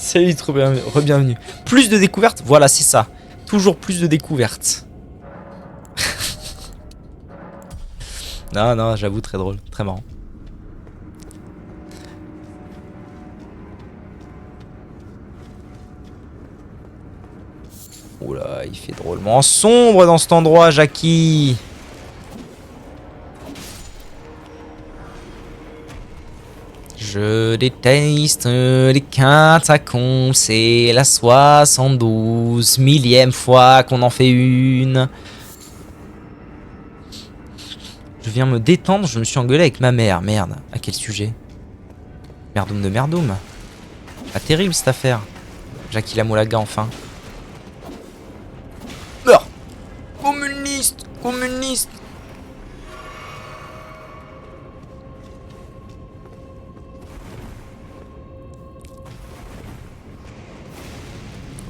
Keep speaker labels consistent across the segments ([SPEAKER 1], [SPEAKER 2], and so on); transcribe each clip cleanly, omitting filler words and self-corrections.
[SPEAKER 1] Salut, trop bien, re-bienvenue. Plus de découvertes, voilà, c'est ça. Toujours plus de découvertes. Non, non, j'avoue, très drôle, très marrant. Oula, il fait drôlement sombre dans cet endroit, Jackie. Je déteste les catacombes, c'est la 72 millième fois qu'on en fait une. Je viens me détendre, je me suis engueulé avec ma mère, merde. À quel sujet? Merdoum de merdoum. Pas terrible cette affaire. Jackie Lamoulaga enfin. Meurs! Communiste! Communiste!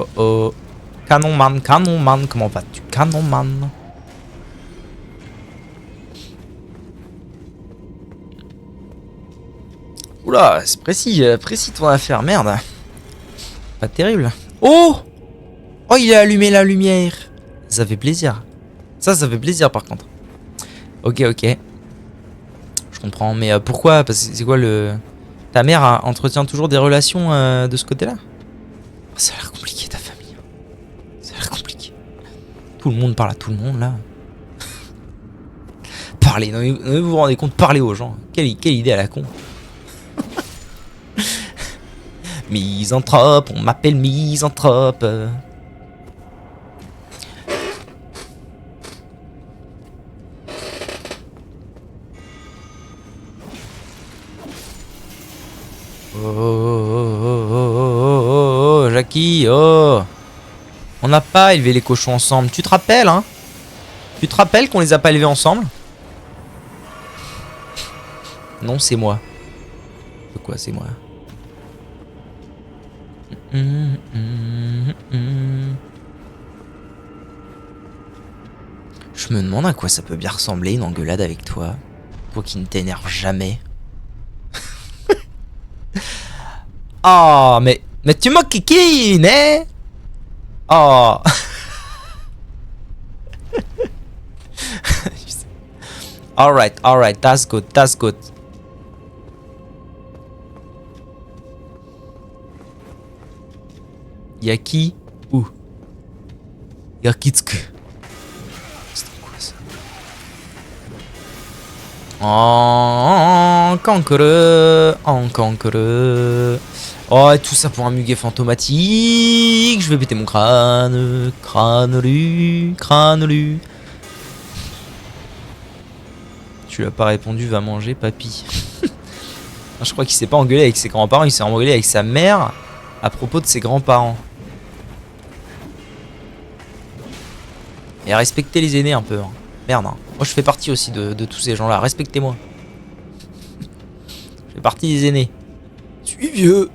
[SPEAKER 1] Oh oh. Canonman, Canonman, comment vas-tu? Canonman. Oula, c'est précis, précis ton affaire, merde. Pas terrible. Oh! Oh, il a allumé la lumière. Ça fait plaisir. Ça fait plaisir par contre. Ok, ok. Je comprends, mais pourquoi? Parce que c'est quoi le... Ta mère entretient toujours des relations de ce côté-là? Ça a l'air compliqué ta famille. Ça a l'air compliqué. Tout le monde parle à tout le monde là. Parlez, non, mais vous vous rendez compte, parlez aux gens. Quelle idée à la con. Misanthrope, on m'appelle misanthrope. Oh, Jackie, oh. On n'a pas élevé les cochons ensemble. Tu te rappelles, hein? Tu te rappelles qu'on les a pas élevés ensemble? Non, c'est moi. De quoi, c'est moi? Je me demande à quoi ça peut bien ressembler une engueulade avec toi. Toi qui ne t'énerve jamais. Oh, mais tu m'as kiki, né? Oh. Alright, that's good, that's good. Yaki où? Yakitsuki. C'était quoi ça? En conquereux. Oh, et tout ça pour un muguet fantomatique. Je vais péter mon crâne. Crânelu. Tu lui as pas répondu, va manger, papy. Je crois qu'il s'est pas engueulé avec ses grands-parents, il s'est engueulé avec sa mère à propos de ses grands-parents. Et respectez les aînés un peu. Hein. Merde. Hein. Moi je fais partie aussi de tous ces gens-là. Respectez-moi. Je fais partie des aînés. Je suis vieux.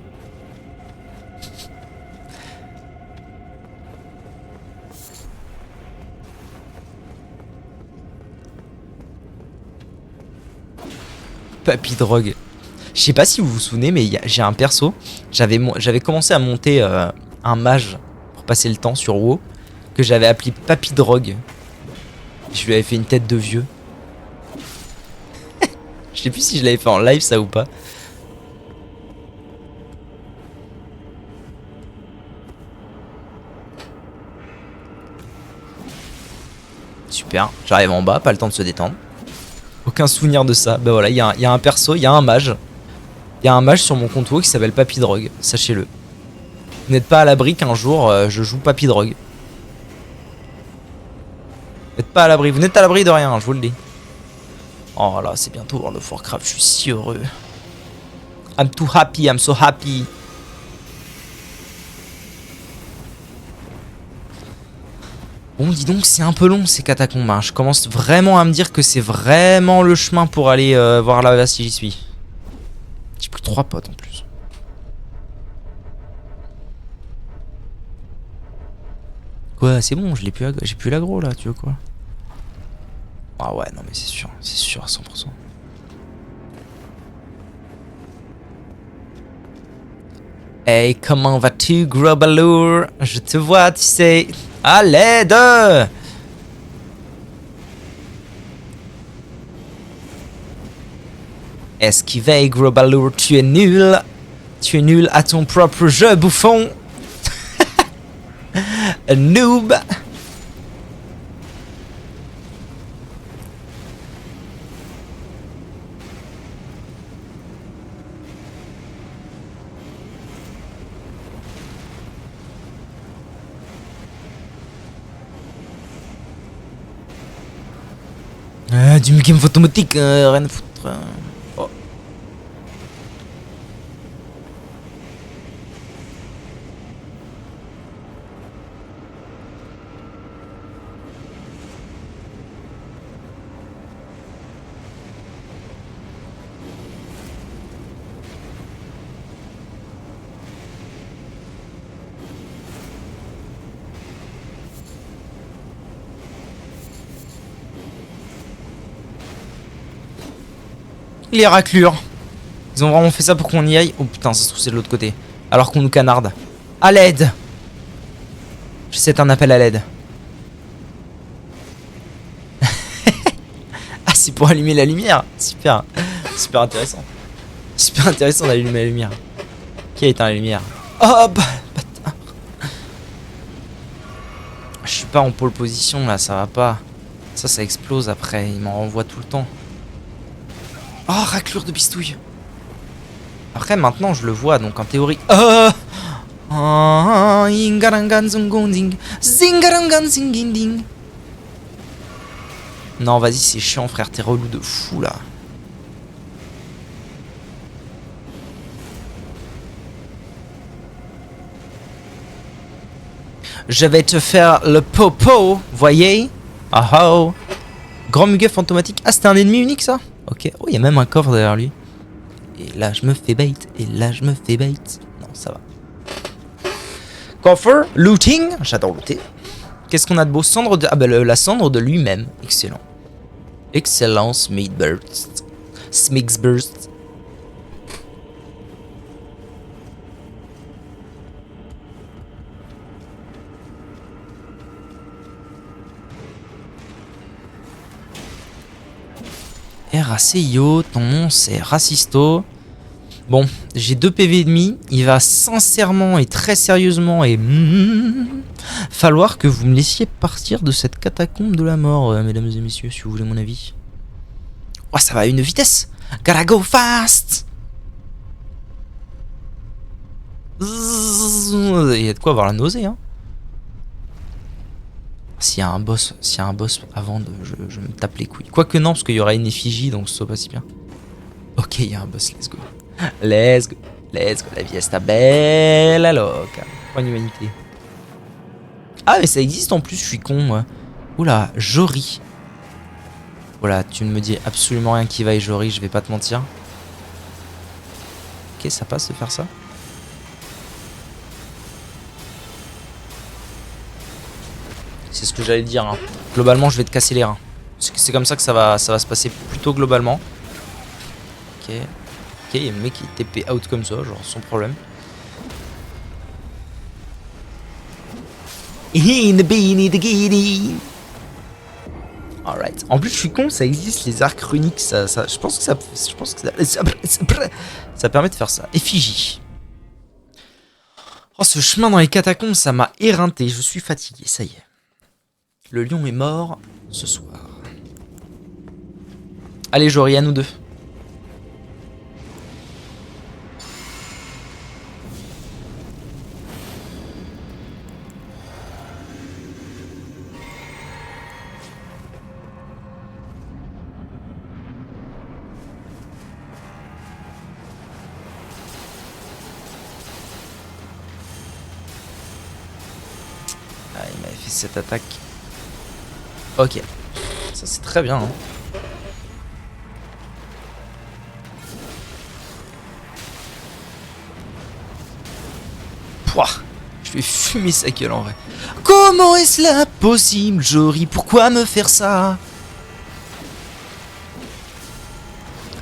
[SPEAKER 1] Papy drogue. Je sais pas si vous vous souvenez, mais j'ai un perso. J'avais commencé à monter un mage pour passer le temps sur WoW que j'avais appelé Papy Drogue. Je lui avais fait une tête de vieux. Je sais plus si je l'avais fait en live ça ou pas. Super, j'arrive en bas, pas le temps de se détendre. Aucun souvenir de ça. Bah voilà, il y a un perso, il y a un mage. Il y a un mage sur mon compte WoW qui s'appelle Papy Drogue, sachez-le. Vous n'êtes pas à l'abri qu'un jour je joue Papy Drogue. Vous n'êtes pas à l'abri, vous n'êtes à l'abri de rien, je vous le dis. Oh là, c'est bientôt World of Warcraft, je suis si heureux. I'm too happy, I'm so happy. Bon, dis donc, c'est un peu long ces catacombes. Hein. Je commence vraiment à me dire que c'est vraiment le chemin pour aller voir là-bas si j'y suis. J'ai plus 3 potes en plus. Quoi, c'est bon, j'ai plus l'aggro là, tu veux quoi? Ah ouais, non mais c'est sûr à 100%. Hey, comment vas-tu, gros balourd? Je te vois, tu sais. À l'aide! Esquivez, gros balourd, tu es nul. Tu es nul à ton propre jeu, bouffon. A noob. Du game automatique, rien à foutre. Oh. Les raclures. Ils ont vraiment fait ça pour qu'on y aille. Oh putain, ça se trouve c'est de l'autre côté. Alors qu'on nous canarde. À l'aide. C'est un appel à l'aide. Ah, c'est pour allumer la lumière. Super. Super intéressant. Super intéressant d'allumer la lumière. Qui a éteint la lumière? Oh bah, bâtard. Je suis pas en pole position là, ça va pas. Ça explose après. Il m'en renvoie tout le temps. Oh, raclure de bistouille. Après, maintenant, je le vois, donc en théorie... Oh, non, vas-y, c'est chiant, frère. T'es relou de fou, là. Je vais te faire le popo, voyez? Ah oh. Grand muguet fantomatique. Ah, c'était un ennemi unique, ça? Ok. Oh, il y a même un coffre derrière lui. Et là, je me fais bait. Et là, je me fais bait. Non, ça va. Coffre, looting. J'adore looter. Qu'est-ce qu'on a de beau? Cendre de... Ah bah, la cendre de lui-même. Excellent. Excellent, Smithburst. Smixburst. RACIO, ton nom c'est Racisto. Bon, j'ai 2 PV et demi. Il va sincèrement et très sérieusement et falloir que vous me laissiez partir de cette catacombe de la mort, mesdames et messieurs, si vous voulez mon avis. Oh, ça va à une vitesse. Gotta go fast. Il y a de quoi avoir la nausée, hein. S'il y a un boss avant de... Je me tape les couilles. Quoique non, parce qu'il y aura une effigie, donc ce soit pas si bien. Ok, il y a un boss, let's go. Let's go. Let's go, la vie est belle alors. Point d'humanité. Ah, mais ça existe en plus, je suis con, moi. Oula, Jori. Voilà, tu ne me dis absolument rien qui vaille, Jori, je vais pas te mentir. Ok, ça passe de faire ça. C'est ce que j'allais dire, hein. Globalement, je vais te casser les reins. C'est comme ça que ça va se passer plutôt globalement. Ok. Ok, il y a un mec qui TP out comme ça, genre sans problème. Alright. En plus, je suis con, ça existe les arcs runiques. Je pense que ça permet de faire ça. Effigie. Oh, ce chemin dans les catacombes, ça m'a éreinté. Je suis fatigué, ça y est. Le lion est mort ce soir. Allez, Jory, à nous deux. Ah, il m'avait fait cette attaque. Ok. Ça, c'est très bien, hein. Pouah, je vais fumer sa gueule en vrai. Comment est-ce là possible, Jory? Pourquoi me faire ça?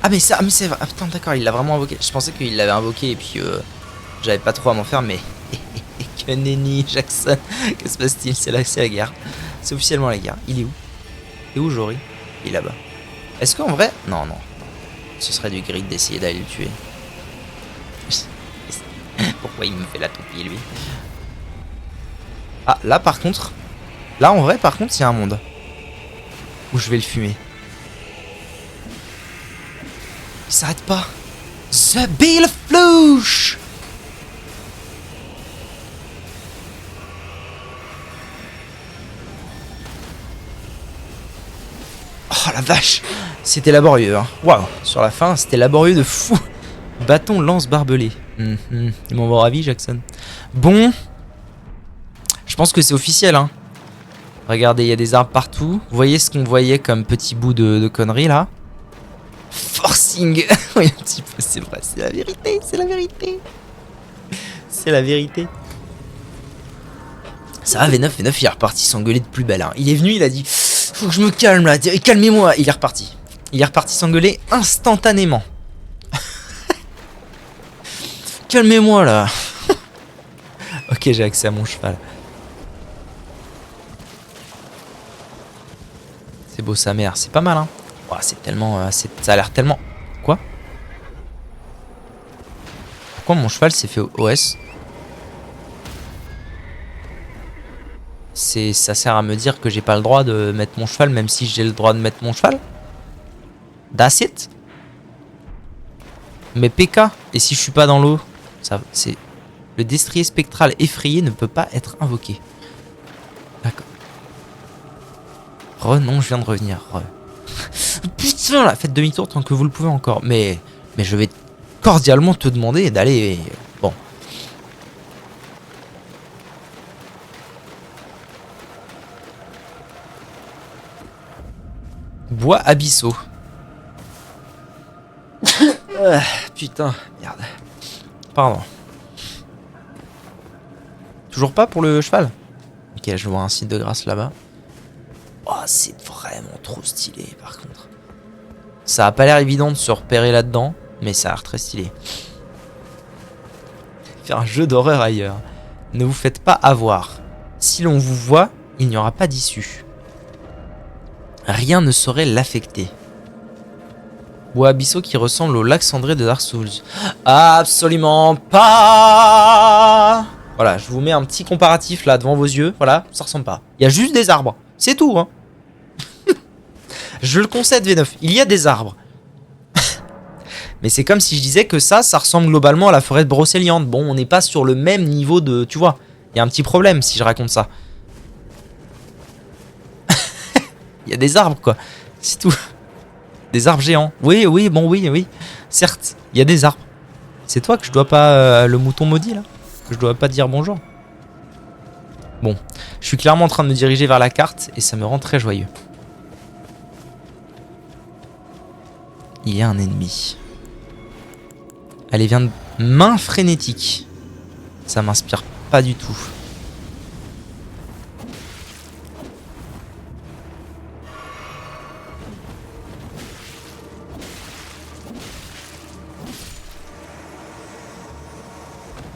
[SPEAKER 1] Ah mais c'est vrai. Ah putain d'accord, il l'a vraiment invoqué. Je pensais qu'il l'avait invoqué et puis J'avais pas trop à m'en faire, mais... que nenni, Jackson. Que se passe-t-il? C'est la guerre. C'est officiellement la guerre. Il est où? Et où Jory? Il est là-bas. Est-ce qu'en vrai... Non, non. Ce serait du grid d'essayer d'aller le tuer. Pourquoi il me fait la toupie, lui? Ah, là, par contre... Là, en vrai, par contre, il y a un monde. Où je vais le fumer. Il s'arrête pas. The Bill Flouche. Oh la vache. C'était laborieux, hein. Waouh. Sur la fin, c'était laborieux de fou. Bâton lance barbelé. Ils m'ont ravi, Jackson. Bon. Je pense que c'est officiel, hein. Regardez, il y a des arbres partout. Vous voyez ce qu'on voyait comme petit bout de conneries, là? Forcing. Oui, un petit peu, c'est vrai. C'est la vérité, c'est la vérité. C'est la vérité. Ça va, V9, V9, il est reparti s'engueuler de plus belle, hein. Il est venu, il a dit... Faut que je me calme, là. Calmez-moi. Il est reparti. Il est reparti s'engueuler instantanément. Calmez-moi, là. Ok, j'ai accès à mon cheval. C'est beau sa mère, c'est pas mal, hein. Oh, c'est tellement... ça a l'air tellement... Quoi? Pourquoi mon cheval s'est fait OS? Ça sert à me dire que j'ai pas le droit de mettre mon cheval, même si j'ai le droit de mettre mon cheval? That's it? Mais PK, et si je suis pas dans l'eau? Ça, c'est... Le destrier spectral effrayé ne peut pas être invoqué. D'accord. Non, je viens de revenir. Putain, là, faites demi-tour tant que vous le pouvez encore. Mais je vais cordialement te demander d'aller... Bon. Bois abyssaux. Putain, merde. Pardon. Toujours pas pour le cheval? Ok, je vois un site de grâce là-bas. Oh, c'est vraiment trop stylé par contre. Ça a pas l'air évident de se repérer là-dedans, mais ça a l'air très stylé. Faire un jeu d'horreur ailleurs. Ne vous faites pas avoir. Si l'on vous voit, il n'y aura pas d'issue. Rien ne saurait l'affecter. Bois abyssaux qui ressemble au lac cendré de Dark Souls. Absolument pas. Voilà, je vous mets un petit comparatif là devant vos yeux. Voilà, ça ressemble pas. Il y a juste des arbres. C'est tout, hein. Je le concède, V9. Il y a des arbres. Mais c'est comme si je disais que ça ressemble globalement à la forêt de Brocéliande. Bon, on n'est pas sur le même niveau de... Tu vois, il y a un petit problème si je raconte ça. Il y a des arbres, quoi. C'est tout. Des arbres géants. Oui, oui, bon, oui, oui. Certes, il y a des arbres. C'est toi que je dois pas... le mouton maudit, là? Que je dois pas dire bonjour. Bon, je suis clairement en train de me diriger vers la carte et ça me rend très joyeux. Il y a un ennemi. Allez, viens de... Main frénétique. Ça m'inspire pas du tout.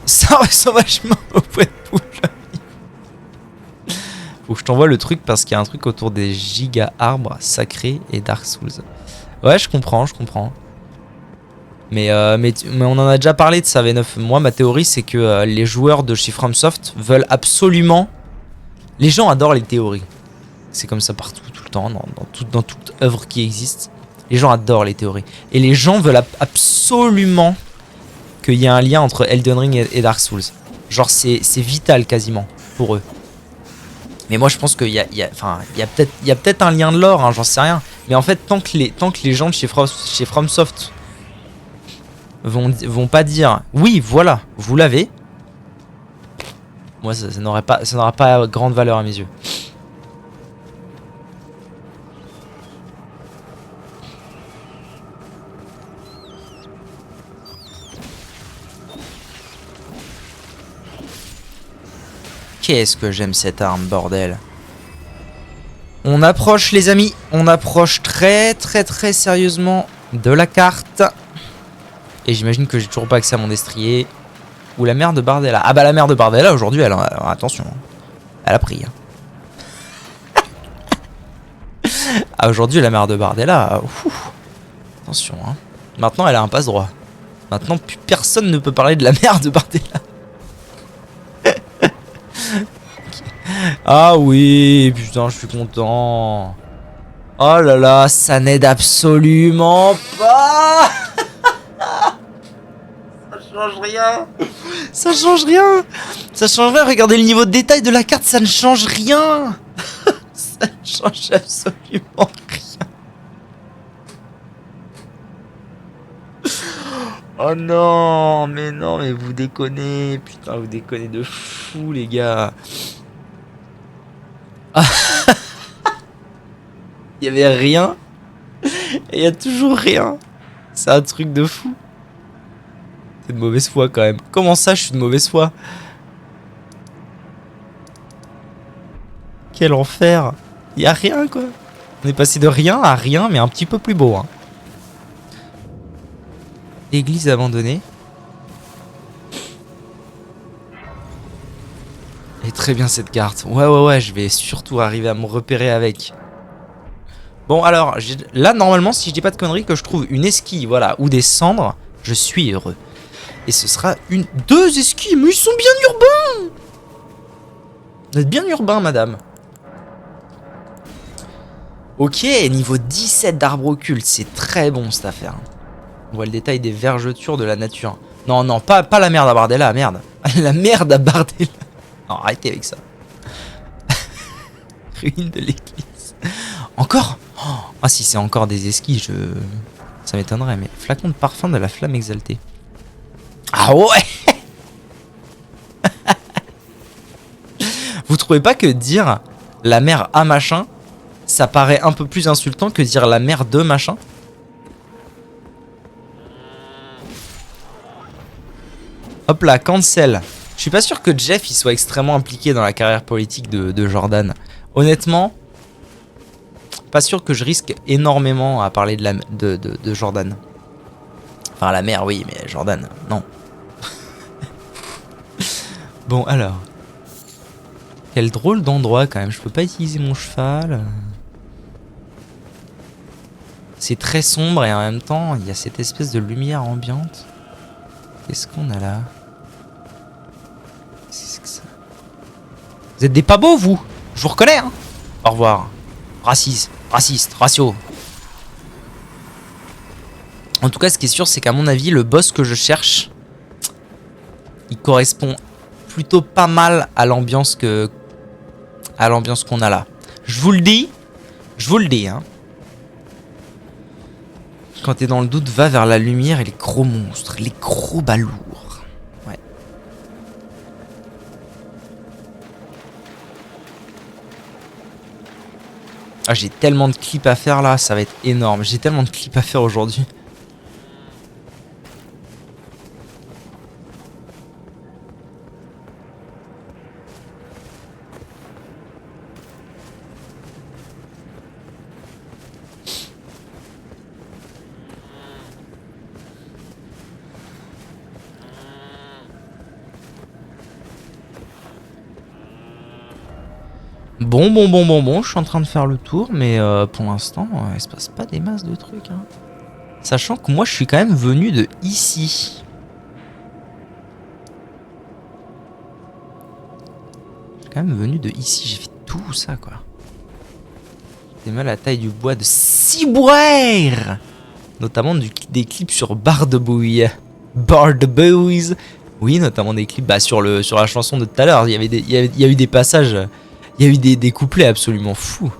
[SPEAKER 1] Ça ressemble vachement au poids de poule. Faut que je t'envoie le truc parce qu'il y a un truc autour des giga arbres sacrés et Dark Souls. Ouais, je comprends, je comprends. Mais on en a déjà parlé de ça, V9. Moi, ma théorie, c'est que les joueurs de chez FromSoft veulent absolument... Les gens adorent les théories. C'est comme ça partout, tout le temps, dans toute œuvre qui existe. Les gens adorent les théories. Et les gens veulent absolument qu'il y ait un lien entre Elden Ring et Dark Souls. Genre, c'est vital quasiment pour eux. Mais moi, je pense qu'il y a peut-être un lien de lore, hein, j'en sais rien. Mais en fait, tant que les gens de chez FromSoft vont pas dire oui, voilà, vous l'avez, moi, ça n'aura pas grande valeur à mes yeux. Qu'est-ce que j'aime cette arme, bordel. On approche, les amis. On approche très sérieusement de la carte. Et j'imagine que j'ai toujours pas accès à mon destrier. ou la mère de Bardella? Ah bah la mère de Bardella aujourd'hui, attention, elle a pris. Ah aujourd'hui la mère de Bardella, attention. Hein. Maintenant elle a un passe droit. Maintenant plus personne ne peut parler de la mère de Bardella. Ah oui, putain, je suis content. Oh là là, ça n'aide absolument pas. Ça change rien. Ça change rien. Ça change rien. Regardez le niveau de détail de la carte, ça ne change rien. Ça ne change absolument rien. Oh non, mais vous déconnez. Putain, vous déconnez de fou, les gars. Il y avait rien. Et il y a toujours rien. C'est un truc de fou. C'est de mauvaise foi quand même. Comment ça, je suis de mauvaise foi? Quel enfer. Il y a rien quoi. On est passé de rien à rien, mais un petit peu plus beau. Hein. Église abandonnée. Et très bien cette carte. Ouais, je vais surtout arriver à me repérer avec. Bon alors, là normalement, si je dis pas de conneries, que je trouve une esquille, voilà, ou des cendres, je suis heureux. Et ce sera deux esquilles, mais ils sont bien urbains. Vous êtes bien urbain, madame. Ok, niveau 17 d'arbre occulte, c'est très bon cette affaire. On voit le détail des vergetures de la nature. Non, pas la merde à Bardella, merde. La merde à Bardella. Non, arrêtez avec ça. Ruine de l'église. Encore? Ah si c'est encore des esquilles, ça m'étonnerait, mais flacon de parfum de la flamme exaltée. Ah ouais. Vous trouvez pas que dire la mère à machin, ça paraît un peu plus insultant que dire la mère de machin? Hop là, cancel. Je suis pas sûr que Jeff il soit extrêmement impliqué dans la carrière politique de Jordan. Honnêtement, pas sûr que je risque énormément à parler de Jordan. Enfin la mère oui, mais Jordan, non. Bon alors. Quel drôle d'endroit quand même, je peux pas utiliser mon cheval. C'est très sombre et en même temps il y a cette espèce de lumière ambiante. Qu'est-ce qu'on a là? Qu'est-ce que c'est que ça? Vous êtes des pas beaux vous? Je vous reconnais hein. Au revoir. Raciste, ratio. En tout cas ce qui est sûr c'est qu'à mon avis le boss que je cherche, il correspond plutôt pas mal à l'ambiance qu'on a là. Je vous le dis hein. Quand t'es dans le doute, va vers la lumière et les gros monstres, les gros balourds. Ouais. Ah, j'ai tellement de clips à faire là, ça va être énorme. J'ai tellement de clips à faire aujourd'hui. Bon, je suis en train de faire le tour, mais pour l'instant, il se passe pas des masses de trucs. Hein. Sachant que moi, je suis quand même venu de ici. Je suis quand même venu de ici, j'ai fait tout ça, quoi. J'ai mal à la taille du bois de Ciboire. Notamment des clips sur Bardebouille. Bardebouille. Oui, notamment des clips sur la chanson de tout à l'heure. Il y a eu des passages... Il y a eu des couplets absolument fous.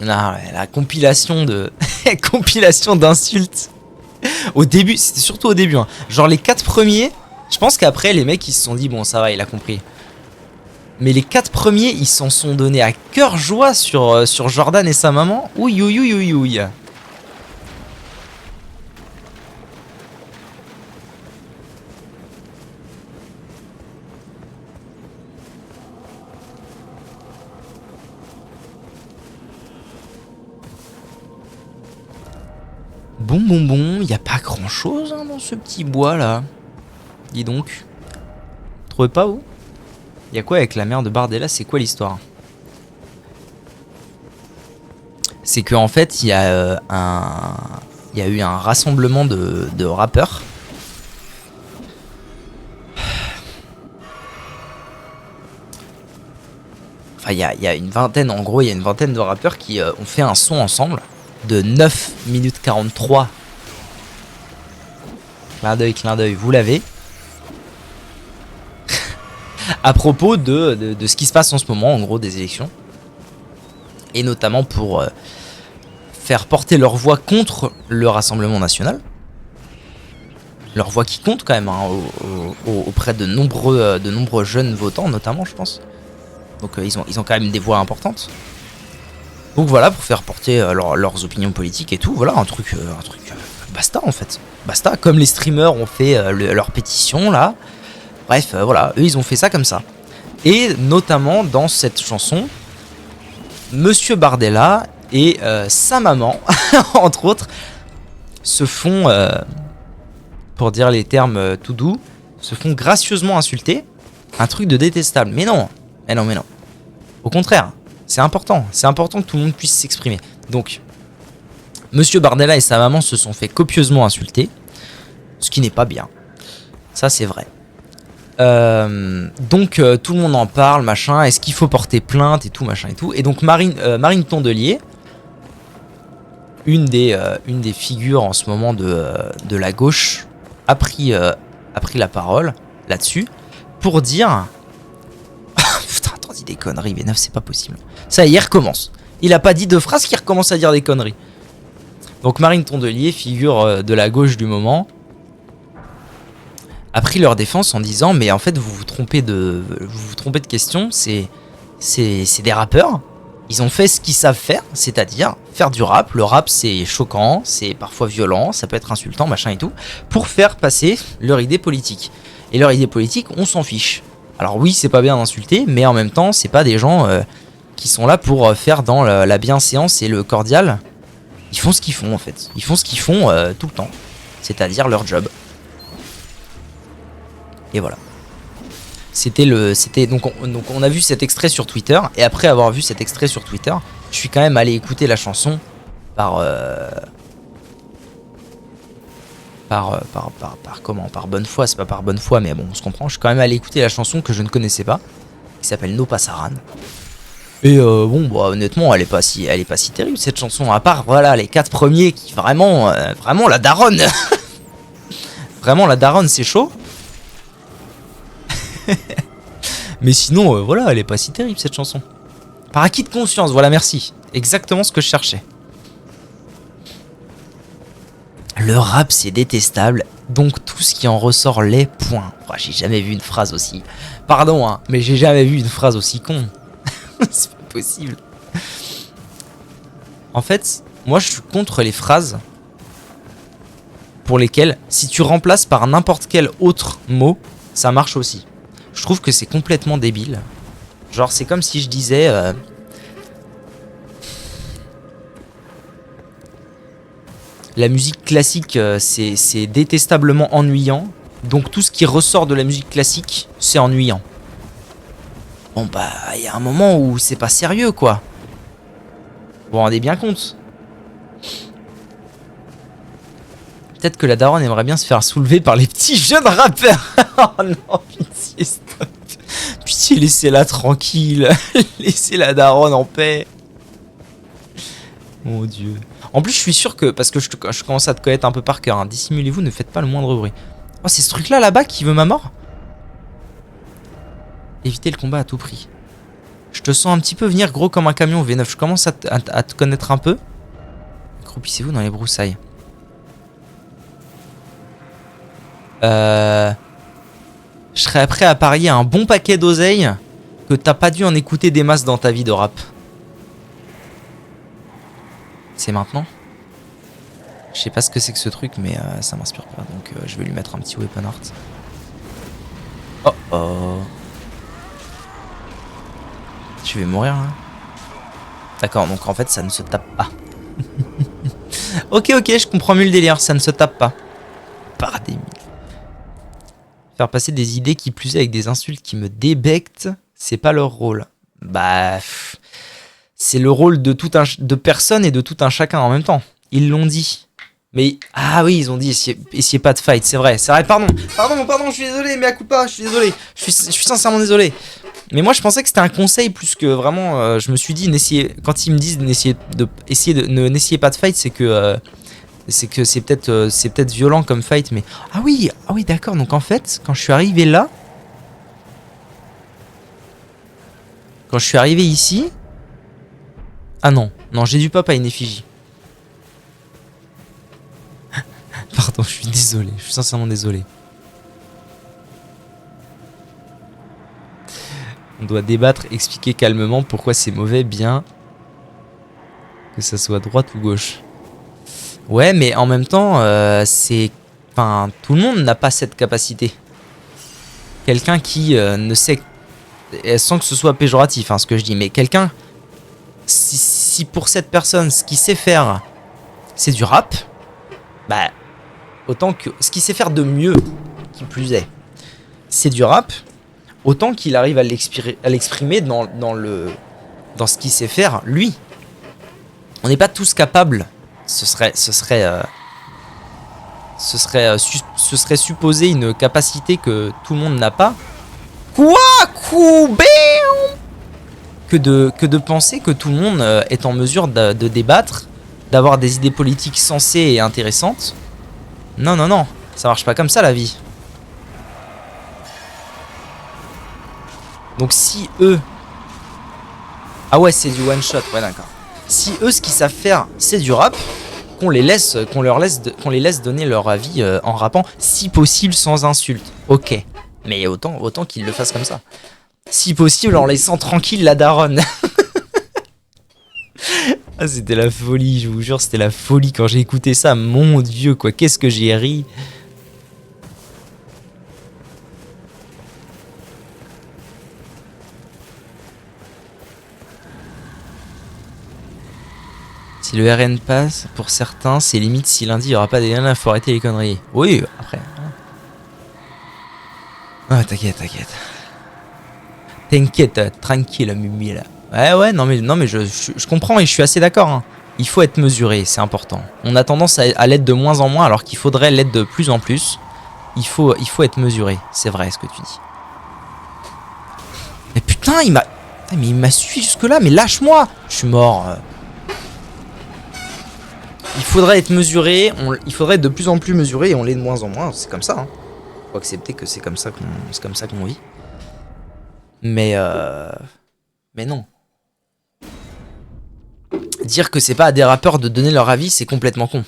[SPEAKER 1] Non, la compilation de... compilation d'insultes. Au début, c'était surtout au début. Hein. Genre les 4 premiers, je pense qu'après les mecs ils se sont dit bon ça va, il a compris. Mais les 4 premiers, ils s'en sont donnés à cœur joie sur Jordan et sa maman. Ouïe, ouïe, ouïe, ouïe, ouïe. Bon, y a pas grand chose hein, dans ce petit bois là. Dis donc. Vous trouvez pas vous? Y a quoi avec la mère de Bardella? C'est quoi l'histoire? C'est qu'en fait, il y a il y a eu un rassemblement de rappeurs. Enfin, il y a une vingtaine, en gros, il y a une vingtaine de rappeurs qui ont fait un son ensemble de 9 minutes 43. Clin d'œil, vous l'avez. À propos de ce qui se passe en ce moment, en gros, des élections. Et notamment pour faire porter leur voix contre le Rassemblement National. Leur voix qui compte quand même hein, auprès de nombreux jeunes votants, notamment, je pense. Donc ils ont quand même des voix importantes. Donc voilà, pour faire porter leurs opinions politiques et tout. Voilà, un truc basta en fait. Basta, comme les streamers ont fait leur pétition là. Bref, voilà, eux ils ont fait ça comme ça. Et notamment dans cette chanson, Monsieur Bardella et sa maman, entre autres, se font, pour dire les termes tout doux, se font gracieusement insulter. Un truc de détestable. Mais non. Au contraire, c'est important que tout le monde puisse s'exprimer. Donc, Monsieur Bardella et sa maman se sont fait copieusement insulter, ce qui n'est pas bien. Ça, c'est vrai. Donc, tout le monde en parle, machin. Est-ce qu'il faut porter plainte et tout, machin et tout. Et donc, Marine Tondelier, une des figures en ce moment de la gauche, a pris la parole là-dessus pour dire... Putain, attends, dis des conneries, mais neuf, c'est pas possible. Ça y est, il recommence. Il a pas dit deux phrases qu'il recommence à dire des conneries. Donc Marine Tondelier, figure de la gauche du moment, a pris leur défense en disant mais en fait vous vous trompez de question, c'est des rappeurs. Ils ont fait ce qu'ils savent faire, c'est-à-dire faire du rap. Le rap c'est choquant, c'est parfois violent, ça peut être insultant, machin et tout, pour faire passer leur idée politique. Et leur idée politique, on s'en fiche. Alors oui, c'est pas bien d'insulter, mais en même temps, c'est pas des gens qui sont là pour faire dans la bienséance et le cordial. Ils font ce qu'ils font en fait. Ils font ce qu'ils font tout le temps. C'est-à-dire leur job. Et voilà. Donc on a vu cet extrait sur Twitter. Et après avoir vu cet extrait sur Twitter, je suis quand même allé écouter la chanson par bonne foi. C'est pas par bonne foi, mais bon, on se comprend. Je suis quand même allé écouter la chanson que je ne connaissais pas, qui s'appelle No Pasaran. Et bon, bah, honnêtement, elle est pas si terrible cette chanson. À part, voilà, les 4 premiers qui vraiment la daronne. Vraiment la daronne, c'est chaud. Mais sinon, voilà, elle est pas si terrible cette chanson. Par acquis de conscience, voilà, merci. Exactement ce que je cherchais. Le rap, c'est détestable, donc tout ce qui en ressort l'est, point. Oh, j'ai jamais vu une phrase aussi... Pardon, hein, mais j'ai jamais vu une phrase aussi con. C'est pas possible. En fait, moi je suis contre les phrases pour lesquelles, si tu remplaces par n'importe quel autre mot, ça marche aussi. Je trouve que c'est complètement débile. Genre, c'est comme si je disais... la musique classique, c'est détestablement ennuyant. Donc tout ce qui ressort de la musique classique, c'est ennuyant. Bon bah, il y a un moment où c'est pas sérieux, quoi. Vous vous rendez bien compte? Peut-être que la daronne aimerait bien se faire soulever par les petits jeunes rappeurs. Oh non, pitié, stop. Pitié, laissez-la tranquille. Laissez la daronne en paix. Mon Dieu. En plus, je suis sûr que, parce que je commence à te connaître un peu par cœur, hein, dissimulez-vous, ne faites pas le moindre bruit. Oh, c'est ce truc-là, là-bas, qui veut ma mort? Éviter le combat à tout prix. Je te sens un petit peu venir gros comme un camion, V9. Je commence à te connaître un peu. Croupissez-vous dans les broussailles. Je serais prêt à parier un bon paquet d'oseille que t'as pas dû en écouter des masses dans ta vie de rap. C'est maintenant? Je sais pas ce que c'est que ce truc, mais ça m'inspire pas. Donc je vais lui mettre un petit weapon art. Oh oh. Tu vais mourir là? D'accord, donc en fait ça ne se tape pas. Ok, je comprends mieux le délire, ça ne se tape pas. Par des mille. Faire passer des idées qui plus est avec des insultes qui me débectent, c'est pas leur rôle. Bah, c'est le rôle de personne et de tout un chacun en même temps. Ils l'ont dit. Mais, ah oui, ils ont dit, essayez pas de fight, c'est vrai, pardon, je suis désolé, mais à coup pas, je suis désolé, je suis sincèrement désolé. Mais moi, je pensais que c'était un conseil plus que vraiment, je me suis dit, quand ils me disent n'essayez pas de fight, c'est que c'est peut-être violent comme fight, mais, ah oui, d'accord, donc en fait, quand je suis arrivé là, quand je suis arrivé ici, ah non, j'ai dû pas une effigie. Pardon, je suis désolé, je suis sincèrement désolé. On doit débattre, expliquer calmement pourquoi c'est mauvais, bien que ça soit droite ou gauche. Ouais, mais en même temps, enfin, tout le monde n'a pas cette capacité. Quelqu'un qui ne sait, sans que ce soit péjoratif, hein, ce que je dis, mais quelqu'un, si pour cette personne, ce qu'il sait faire, c'est du rap, bah, autant que ce qu'il sait faire de mieux, qui plus est, c'est du rap, autant qu'il arrive à l'exprimer dans ce qu'il sait faire, lui. On n'est pas tous capables. Ce serait supposer une capacité que tout le monde n'a pas. Que de penser que tout le monde est en mesure de débattre, d'avoir des idées politiques sensées et intéressantes. Non, ça marche pas comme ça la vie. Donc si eux... Ah ouais, c'est du one shot, ouais d'accord. Si eux, ce qu'ils savent faire, c'est du rap, qu'on les laisse donner leur avis en rappant, si possible sans insulte. Ok, mais autant qu'ils le fassent comme ça. Si possible en laissant tranquille la daronne. Ah, c'était la folie, je vous jure, c'était la folie quand j'ai écouté ça. Mon Dieu, quoi, qu'est-ce que j'ai ri. Si le RN passe, pour certains, c'est limite si lundi il n'y aura pas des nanas, faut arrêter les conneries. Oui, après. Ah, t'inquiète. T'inquiète, tranquille, Mimi, là. Ouais, non mais je comprends et je suis assez d'accord. Hein. Il faut être mesuré, c'est important. On a tendance à l'être de moins en moins alors qu'il faudrait l'être de plus en plus. Il faut être mesuré, c'est vrai ce que tu dis. Mais putain, il m'a suivi jusque là, mais lâche-moi. Je suis mort. Il faudrait être mesuré, il faudrait être de plus en plus mesuré et on l'est de moins en moins, c'est comme ça. Hein. Faut accepter que c'est comme ça qu'on vit. Mais non. Dire que c'est pas à des rappeurs de donner leur avis, c'est complètement con.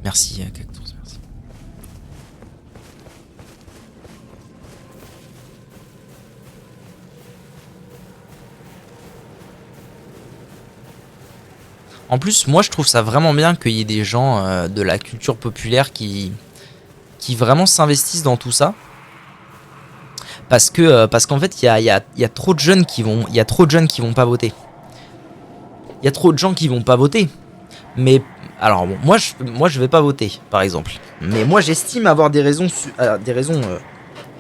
[SPEAKER 1] Merci, Cactus, merci. En plus, moi je trouve ça vraiment bien qu'il y ait des gens de la culture populaire qui vraiment s'investissent dans tout ça. Parce qu'en fait, il y a trop de jeunes qui vont pas voter. Il y a trop de gens qui vont pas voter. Mais alors bon, moi je vais pas voter, par exemple. Mais moi j'estime avoir des raisons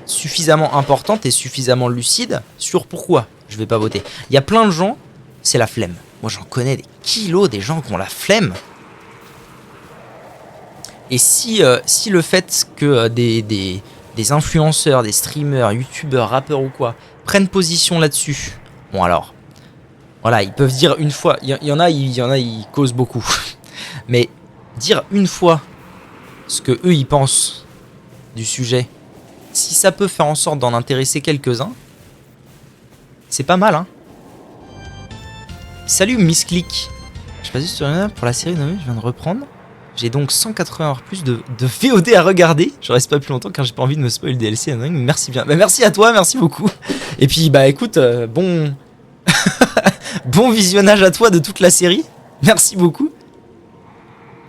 [SPEAKER 1] suffisamment importantes et suffisamment lucides sur pourquoi je vais pas voter. Il y a plein de gens, c'est la flemme. Moi j'en connais des kilos des gens qui ont la flemme. Et si le fait que des influenceurs, des streamers, youtubeurs, rappeurs ou quoi prennent position là-dessus, bon alors, voilà, ils peuvent dire une fois, il y en a, ils causent beaucoup. Mais dire une fois ce que eux ils pensent du sujet, si ça peut faire en sorte d'en intéresser quelques-uns, c'est pas mal, hein. Salut Miss Click. Je passe juste sur une pour la série nommée, je viens de reprendre. J'ai donc 180 heures plus de VOD à regarder. Je reste pas plus longtemps car j'ai pas envie de me spoiler le DLC. Merci bien. Bah, merci à toi, merci beaucoup. Et puis bah écoute, bon bon visionnage à toi de toute la série. Merci beaucoup.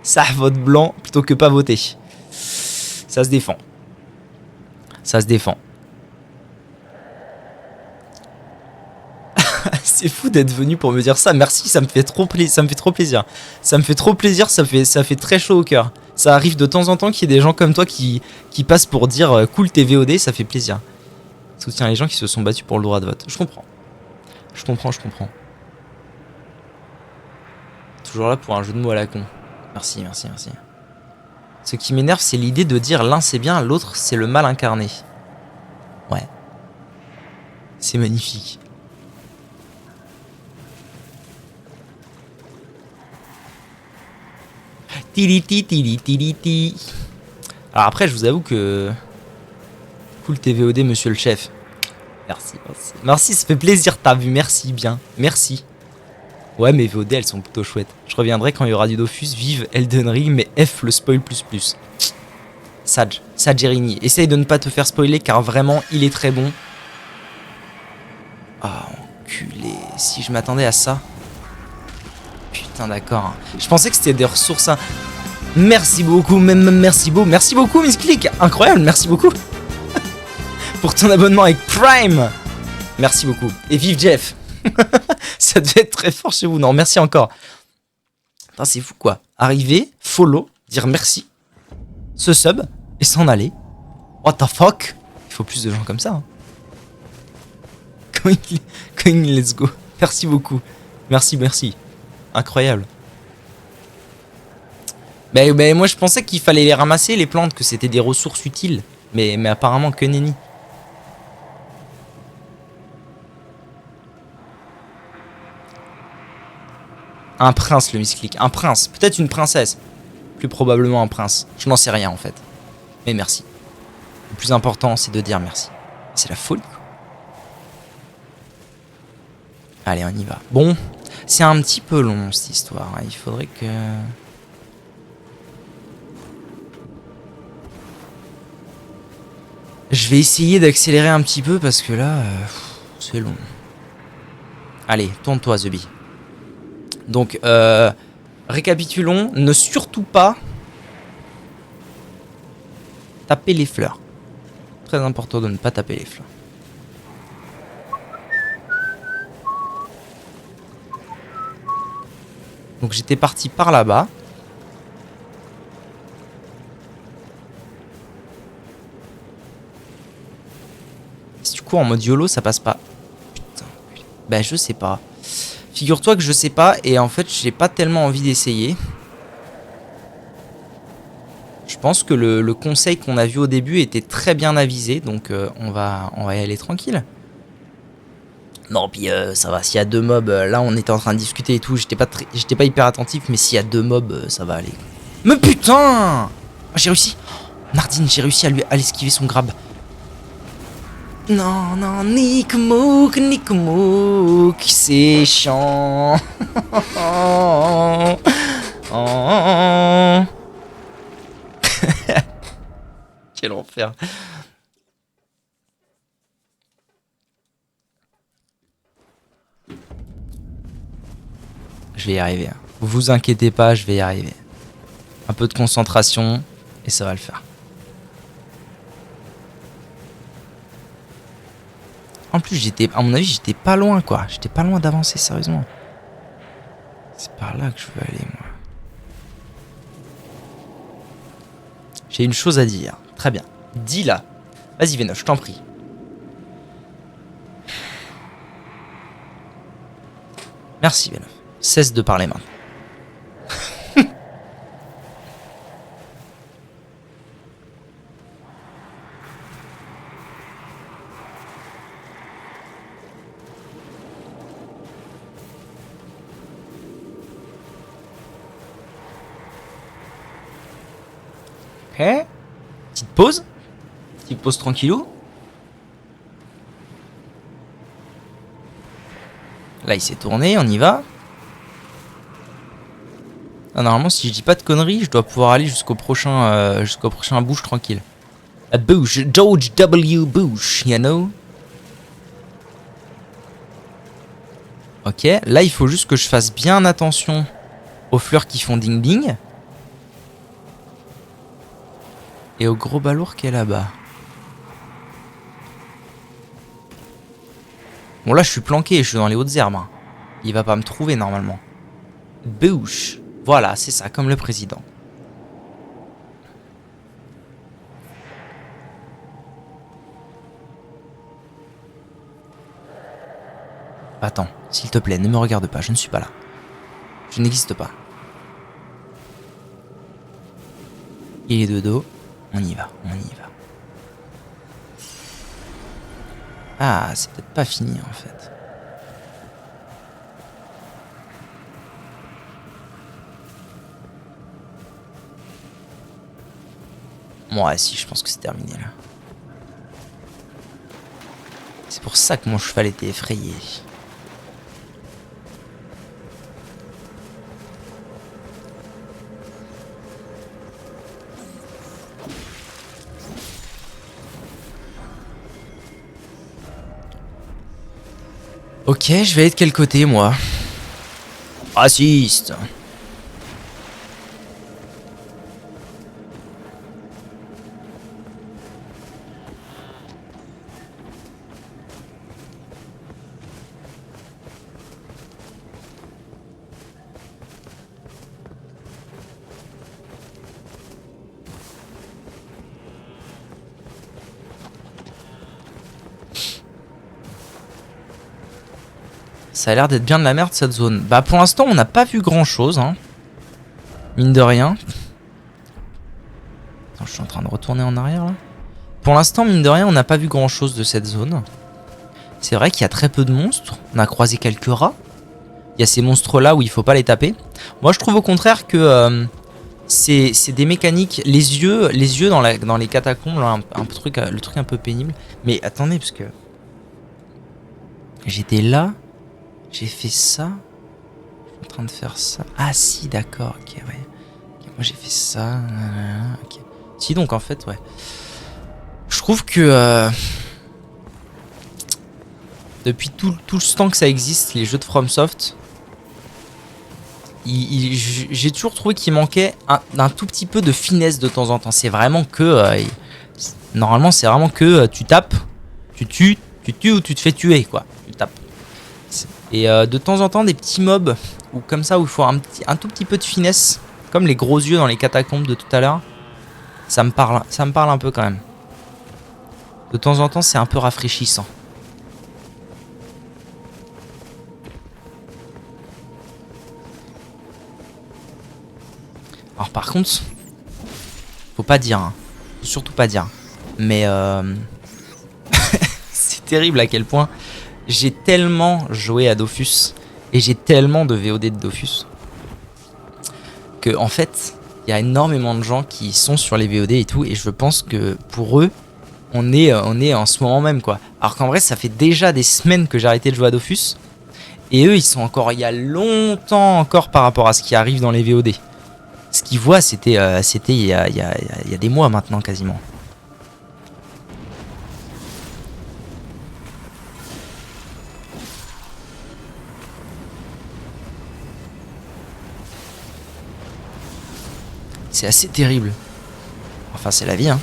[SPEAKER 1] Ça vote blanc plutôt que pas voter. Ça se défend. C'est fou d'être venu pour me dire ça. Merci, ça me fait trop plaisir. Ça me fait trop plaisir. Ça me fait trop plaisir. Ça fait très chaud au cœur. Ça arrive de temps en temps qu'il y ait des gens comme toi qui passent pour dire cool tes VOD. Ça fait plaisir. Soutiens les gens qui se sont battus pour le droit de vote. Je comprends. Je comprends. Toujours là pour un jeu de mots à la con. Merci. Ce qui m'énerve, c'est l'idée de dire l'un c'est bien, l'autre c'est le mal incarné. Ouais. C'est magnifique. Tiliti. Alors après, je vous avoue que... Cool TVOD, monsieur le chef. Merci. Merci, ça fait plaisir, t'as vu. Merci bien. Merci. Ouais, mes VOD, elles sont plutôt chouettes. Je reviendrai quand il y aura du Dofus. Vive Elden Ring, mais F le spoil plus. Sadgerini. Essaye de ne pas te faire spoiler, car vraiment, il est très bon. Ah, enculé. Si je m'attendais à ça... Putain, d'accord. Je pensais que c'était des ressources... Merci beaucoup, merci beaucoup, Miss Click. Incroyable, merci beaucoup. Pour ton abonnement avec Prime. Merci beaucoup. Et vive Jeff. Ça devait être très fort chez vous. Non, merci encore. Putain, c'est fou quoi. Arriver, follow, dire merci, se sub et s'en aller. What the fuck. Il faut plus de gens comme ça. Hein. Going, let's go. Merci beaucoup. Merci. Incroyable. Ben, moi je pensais qu'il fallait les ramasser les plantes, que c'était des ressources utiles. Mais apparemment que nenni. Un prince le misclick. Un prince. Peut-être une princesse. Plus probablement un prince. Je n'en sais rien en fait. Mais merci. Le plus important c'est de dire merci. C'est la folie quoi. Allez on y va. Bon. C'est un petit peu long cette histoire. Il faudrait que... Je vais essayer d'accélérer un petit peu parce que là, c'est long. Allez, tourne-toi, The Bee. Donc, récapitulons. Ne surtout pas taper les fleurs. Très important de ne pas taper les fleurs. Donc, j'étais parti par là-bas. En mode YOLO ça passe pas. Putain. Bah je sais pas. Figure-toi que je sais pas et en fait j'ai pas tellement envie d'essayer. Je pense que le conseil qu'on a vu au début était très bien avisé donc on va y aller tranquille. Non puis ça va, s'il y a deux mobs, là on était en train de discuter et tout, j'étais pas hyper attentif mais s'il y a deux mobs ça va aller. Mais putain, j'ai réussi. Nardine, j'ai réussi à l'esquiver son grab. Non, Nick Mook, c'est chiant. Quel enfer. Je vais y arriver. Vous inquiétez pas, je vais y arriver. Un peu de concentration et ça va le faire. En plus, à mon avis, j'étais pas loin, quoi. J'étais pas loin d'avancer, sérieusement. C'est par là que je veux aller, moi. J'ai une chose à dire. Très bien. Dis-la. Vas-y, Vénof, je t'en prie. Merci, Vénof. Cesse de parler maintenant. Ok. Petite pause. Petite pause tranquillou. Là, il s'est tourné, on y va. Ah, normalement, si je dis pas de conneries, je dois pouvoir aller jusqu'au prochain Bush tranquille. A Bush, George W. Bush, you know. Ok, là, il faut juste que je fasse bien attention aux fleurs qui font ding-ding. Et au gros balourd qui est là-bas. Bon là je suis planqué, je suis dans les hautes herbes. Il va pas me trouver normalement. Bouche. Voilà, c'est ça, comme le président. Attends, s'il te plaît, ne me regarde pas, je ne suis pas là. Je n'existe pas. Il est de dos. On y va, on y va. Ah, c'est peut-être pas fini en fait. Moi, si, je pense que c'est terminé là. C'est pour ça que mon cheval était effrayé. Ok, je vais aller de quel côté, moi? Raciste. Ça a l'air d'être bien de la merde cette zone. Bah pour l'instant on n'a pas vu grand chose hein. Mine de rien. Attends, je suis en train de retourner en arrière là. Pour l'instant mine de rien on n'a pas vu grand chose de cette zone. C'est vrai qu'il y a très peu de monstres. On a croisé quelques rats. Il y a ces monstres là où il faut pas les taper. Moi je trouve au contraire que c'est des mécaniques. Les yeux dans les catacombes là, le truc un peu pénible. Mais attendez parce que j'étais là. J'ai fait ça. Je suis en train de faire ça. Ah si, d'accord, ok, ouais. Okay, moi j'ai fait ça. Ok. Si donc en fait, ouais. Je trouve que depuis tout ce temps que ça existe, les jeux de FromSoft, j'ai toujours trouvé qu'il manquait un tout petit peu de finesse de temps en temps. C'est vraiment que normalement c'est vraiment que tu tapes, tu tues ou tu te fais tuer quoi. Tu tapes. Et de temps en temps des petits mobs ou comme ça où il faut un tout petit peu de finesse, comme les gros yeux dans les catacombes de tout à l'heure. Ça me parle un peu quand même. De temps en temps c'est un peu rafraîchissant. Alors par contre, faut pas dire, hein. Faut surtout pas dire. Mais c'est terrible à quel point j'ai tellement joué à Dofus et j'ai tellement de VOD de Dofus que en fait il y a énormément de gens qui sont sur les VOD et tout et je pense que pour eux on est en ce moment même quoi. Alors qu'en vrai ça fait déjà des semaines que j'ai arrêté de jouer à Dofus et eux ils sont encore il y a longtemps encore par rapport à ce qui arrive dans les VOD. Ce qu'ils voient c'était il y a des mois maintenant quasiment. C'est assez terrible. Enfin, c'est la vie, hein.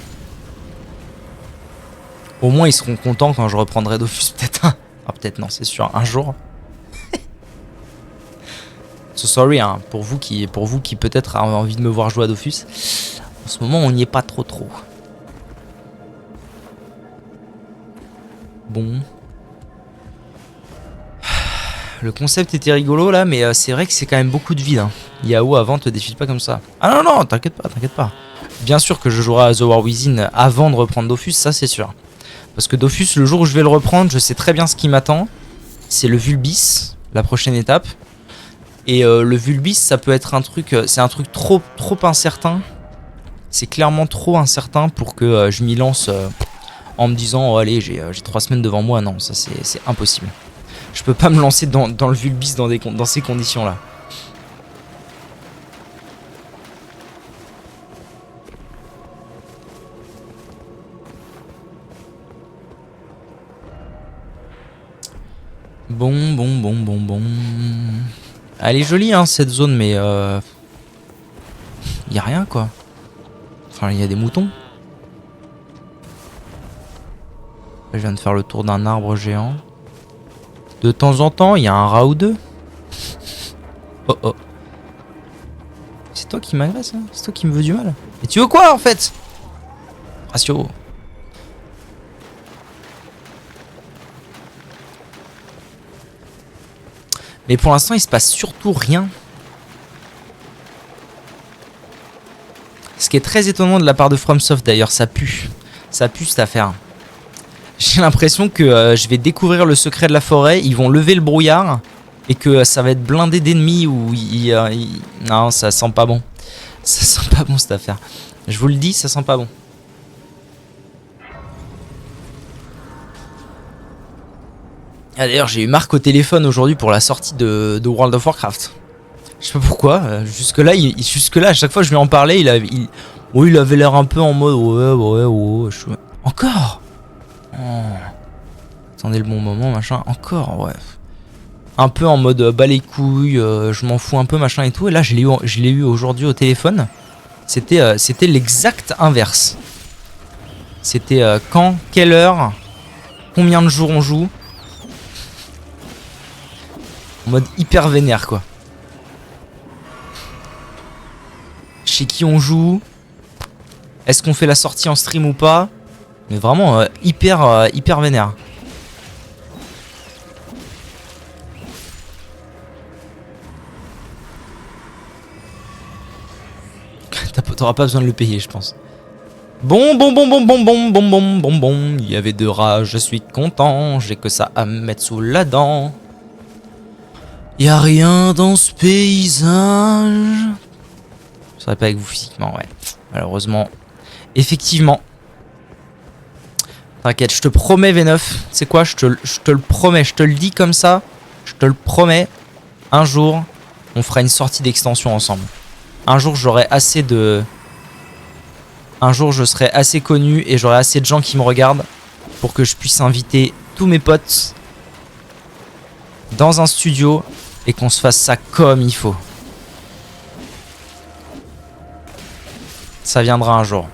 [SPEAKER 1] Au moins, ils seront contents quand je reprendrai Dofus, peut-être un. Ah, peut-être non, c'est sûr, un jour. So sorry, hein, pour vous qui peut-être avez envie de me voir jouer à Dofus. En ce moment, on n'y est pas trop. Bon. Le concept était rigolo là, mais c'est vrai que c'est quand même beaucoup de vide. Hein. Yahoo avant te défile pas comme ça. Ah non, t'inquiète pas. Bien sûr que je jouerai à The War Within avant de reprendre Dofus, ça c'est sûr. Parce que Dofus, le jour où je vais le reprendre, je sais très bien ce qui m'attend. C'est le Vulbis, la prochaine étape. Et le Vulbis, ça peut être un truc, c'est un truc trop incertain. C'est clairement trop incertain pour que je m'y lance en me disant, oh allez, j'ai 3 semaines devant moi. Non, ça c'est impossible. Je peux pas me lancer dans le Vulbis dans ces conditions-là. Bon. Elle est jolie, hein, cette zone, mais y a rien, quoi. Enfin, il y a des moutons. Je viens de faire le tour d'un arbre géant. De temps en temps, il y a un rat ou deux. Oh oh. C'est toi qui m'agresse, hein? C'est toi qui me veux du mal. Et tu veux quoi en fait? Ratio. Mais pour l'instant, il se passe surtout rien. Ce qui est très étonnant de la part de FromSoft d'ailleurs, ça pue. Ça pue cette affaire. J'ai l'impression que je vais découvrir le secret de la forêt, ils vont lever le brouillard et que ça va être blindé d'ennemis ou non, ça sent pas bon. Ça sent pas bon cette affaire. Je vous le dis, ça sent pas bon. Ah, d'ailleurs, j'ai eu Marc au téléphone aujourd'hui pour la sortie de World of Warcraft. Je sais pas pourquoi. Jusque-là, à chaque fois que je lui en parlais, il avait l'air un peu en mode ouais. Encore. Oh. Attendez le bon moment, machin. Encore, ouais. Un peu en mode bas les couilles, je m'en fous un peu, machin et tout. Et là, je l'ai eu aujourd'hui au téléphone. C'était l'exact inverse. C'était quand, quelle heure, combien de jours on joue. En mode hyper vénère, quoi. Chez qui on joue. Est-ce qu'on fait la sortie en stream ou pas? Mais vraiment hyper vénère. T'auras pas besoin de le payer, je pense. Bon. Il y avait de rage, je suis content. J'ai que ça à me mettre sous la dent. Y a rien dans ce paysage. Je serais pas avec vous physiquement, ouais. Malheureusement. Effectivement. T'inquiète, je te promets V9. C'est quoi, je te le promets, je te le dis comme ça. Je te le promets. Un jour, on fera une sortie d'extension ensemble. Un jour, j'aurai assez de... Un jour, je serai assez connu et j'aurai assez de gens qui me regardent pour que je puisse inviter tous mes potes dans un studio et qu'on se fasse ça comme il faut. Ça viendra un jour.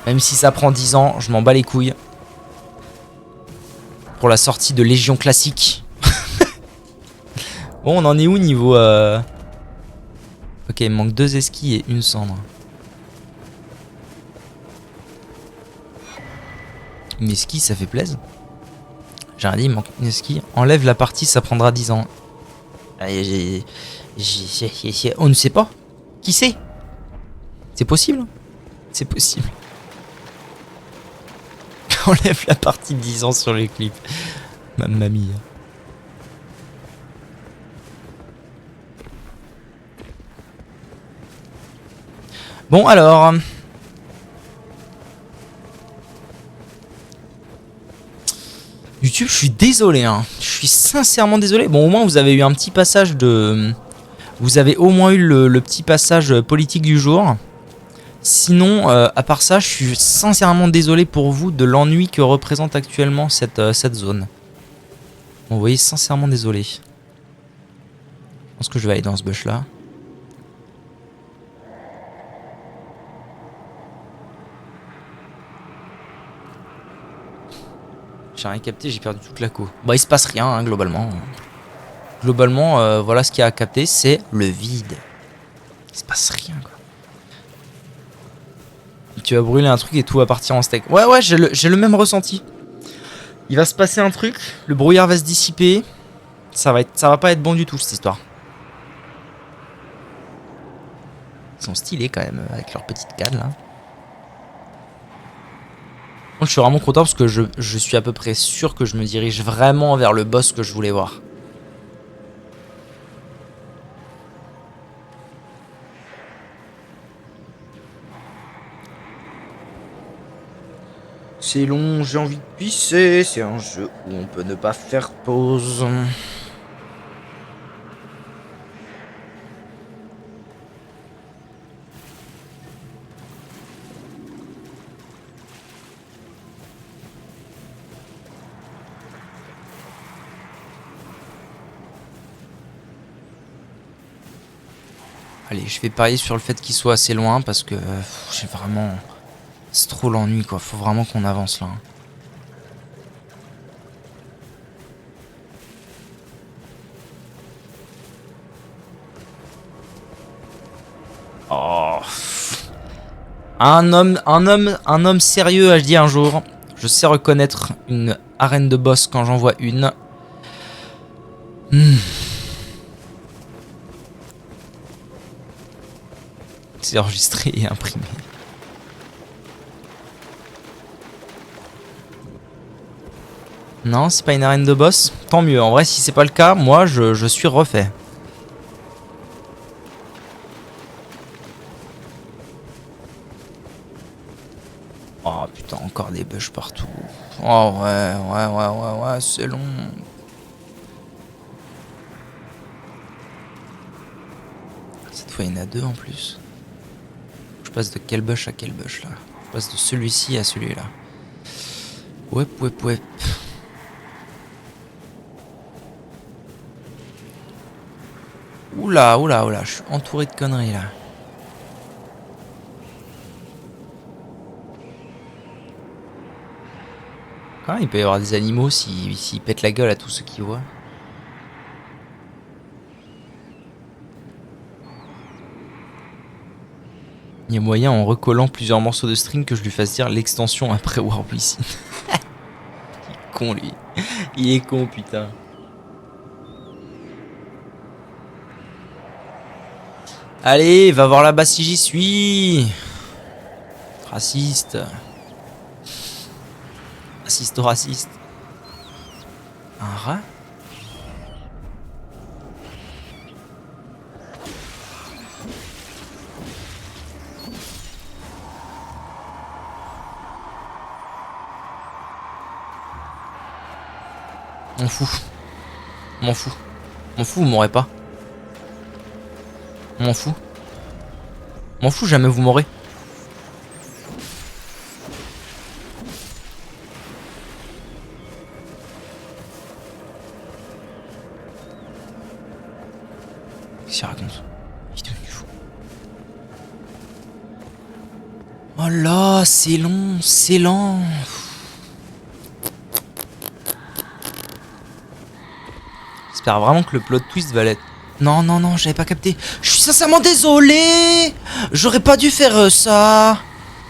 [SPEAKER 1] Même si ça prend 10 ans, je m'en bats les couilles. Pour la sortie de Légion classique. Bon, on en est où niveau... Ok, il me manque 2 esquis et une cendre. Une esquille, ça fait plaisir. J'ai rien dit, il me manque une esquille. Enlève la partie, ça prendra 10 ans. On ne sait pas. Qui sait? C'est possible? C'est possible. Enlève la partie de 10 ans sur les clips. Mamma mia. Bon alors... YouTube, je suis désolé, hein. Je suis sincèrement désolé. Bon, au moins, vous avez eu un petit passage de... Vous avez au moins eu le petit passage politique du jour. Sinon, à part ça, je suis sincèrement désolé pour vous de l'ennui que représente actuellement cette zone. Bon, vous voyez, sincèrement désolé. Je pense que je vais aller dans ce bush-là. J'ai rien capté, j'ai perdu toute la co. Bah il se passe rien hein, globalement. Globalement, voilà ce qu'il y a à capter, c'est le vide. Il se passe rien quoi. Tu vas brûler un truc et tout va partir en steak. Ouais, j'ai le même ressenti. Il va se passer un truc, le brouillard va se dissiper. Ça va pas être bon du tout cette histoire. Ils sont stylés quand même avec leur petite canne là. Je suis vraiment content parce que je suis à peu près sûr que je me dirige vraiment vers le boss que je voulais voir. C'est long, j'ai envie de pisser, c'est un jeu où on peut ne pas faire pause. Allez, je vais parier sur le fait qu'il soit assez loin parce que j'ai vraiment... C'est trop l'ennui quoi, faut vraiment qu'on avance là. Un homme sérieux a dit un jour, je sais reconnaître une arène de boss quand j'en vois une. C'est enregistré et imprimé. Non, c'est pas une arène de boss. Tant mieux. En vrai, si c'est pas le cas, moi, je suis refait. Oh putain, encore des bugs partout. Oh ouais, c'est long. Cette fois, il y en a deux en plus. Je passe de quel bush à quel bush là? Je passe de celui-ci à celui-là. Wep. Oula, je suis entouré de conneries là. Ah, il peut y avoir des animaux s'ils pètent la gueule à tous ceux qui voient. Il y a moyen en recollant plusieurs morceaux de string que je lui fasse dire l'extension après Warp Within. Il est con lui. Il est con putain. Allez, va voir là-bas si j'y suis. Raciste. Raciste. Un rat? M'en fous, vous m'aurez pas. M'en fous, jamais vous m'aurez. Qu'est-ce qu'il raconte? Il est devenu fou. Oh là, c'est long, c'est lent. J'espère vraiment que le plot twist va l'être. Non, j'avais pas capté. Je suis sincèrement désolé. J'aurais pas dû faire ça.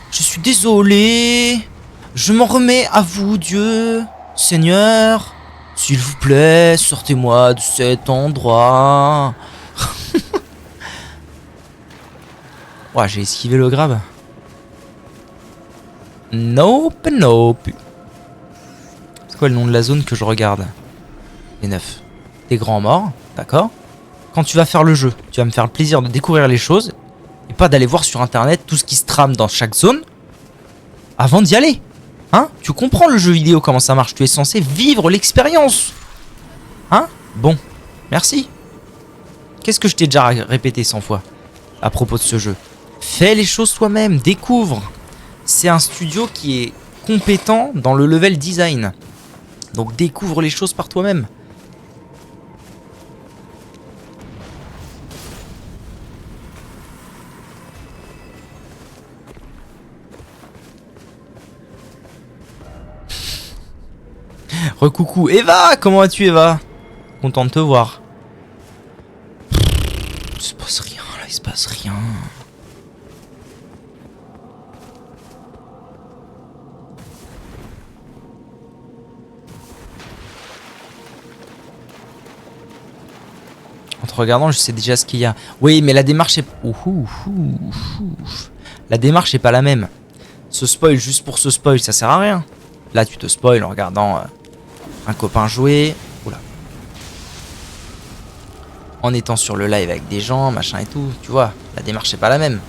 [SPEAKER 1] Je suis désolé. Je m'en remets à vous, Dieu. Seigneur, s'il vous plaît, sortez-moi de cet endroit. Ouais, j'ai esquivé le grave. Nope. C'est quoi le nom de la zone que je regarde? Les 9. Des grands morts, d'accord. Quand tu vas faire le jeu, tu vas me faire le plaisir de découvrir les choses et pas d'aller voir sur internet tout ce qui se trame dans chaque zone avant d'y aller. Hein? Tu comprends le jeu vidéo, comment ça marche? Tu es censé vivre l'expérience. Hein? Bon, merci. Qu'est-ce que je t'ai déjà répété 100 fois à propos de ce jeu? Fais les choses toi-même, découvre. C'est un studio qui est compétent dans le level design. Donc découvre les choses par toi-même. Recoucou Eva, comment vas-tu Eva? Content de te voir. Il se passe rien là, il se passe rien. En te regardant, je sais déjà ce qu'il y a. Oui, mais la démarche est... La démarche est pas la même. Se spoil juste pour se spoil, ça sert à rien. Là, tu te spoil en regardant un copain jouer. Oula. En étant sur le live avec des gens, machin et tout. Tu vois, la démarche est pas la même.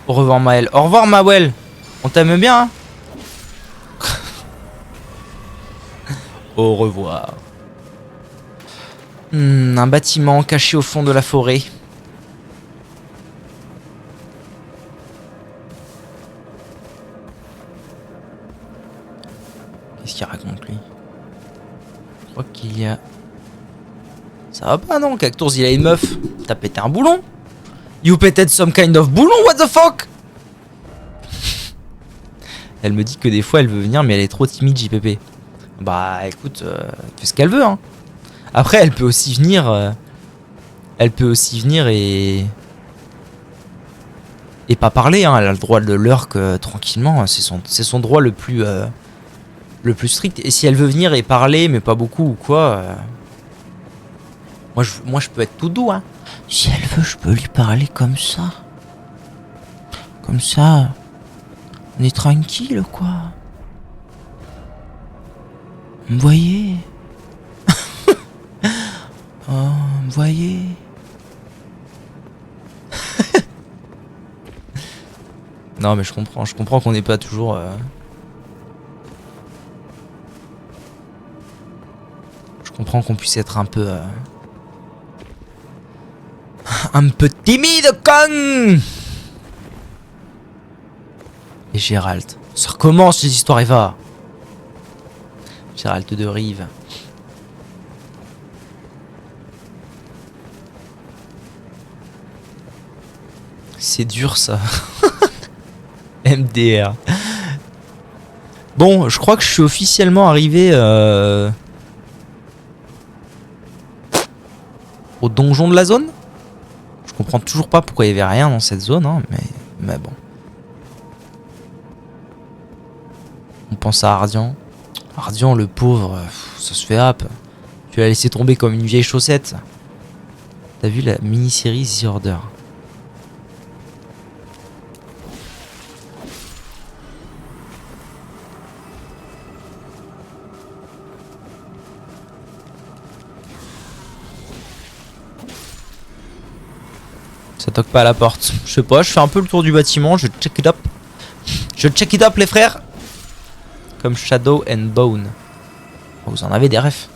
[SPEAKER 1] Au revoir Maël. Au revoir Mawel. On t'aime bien, hein? Au revoir. Un bâtiment caché au fond de la forêt. Qu'est-ce qu'il raconte lui? Je crois qu'il y a... Ça va pas non, Cactours il a une meuf. T'as pété un boulon? You péted some kind of boulon, what the fuck? Elle me dit que des fois elle veut venir mais elle est trop timide JPP. Bah écoute, fais ce qu'elle veut hein. Après elle peut aussi venir... elle peut aussi venir et pas parler hein. Elle a le droit de lurk tranquillement. C'est son droit le plus strict. Et si elle veut venir et parler mais pas beaucoup ou quoi... Moi je peux être tout doux hein. Si elle veut je peux lui parler comme ça. Comme ça... On est tranquille quoi. Vous me voyez? Oh, vous me voyez? Non mais je comprends qu'on n'est pas toujours... Je comprends qu'on puisse être un peu timide con. Et Gérald. Ça recommence ces histoires Eva. Gérald de Rive. C'est dur ça. MDR. Bon, je crois que je suis officiellement arrivé au donjon de la zone. Je comprends toujours pas pourquoi il y avait rien dans cette zone, hein, mais bon. On pense à Ardian. Ardian, le pauvre, ça se fait hap. Tu l'as laissé tomber comme une vieille chaussette. T'as vu la mini-série The Order? Ça toque pas à la porte. Je sais pas, je fais un peu le tour du bâtiment, je check it up. Je check it up les frères. Comme Shadow and Bone. Oh, vous en avez des refs.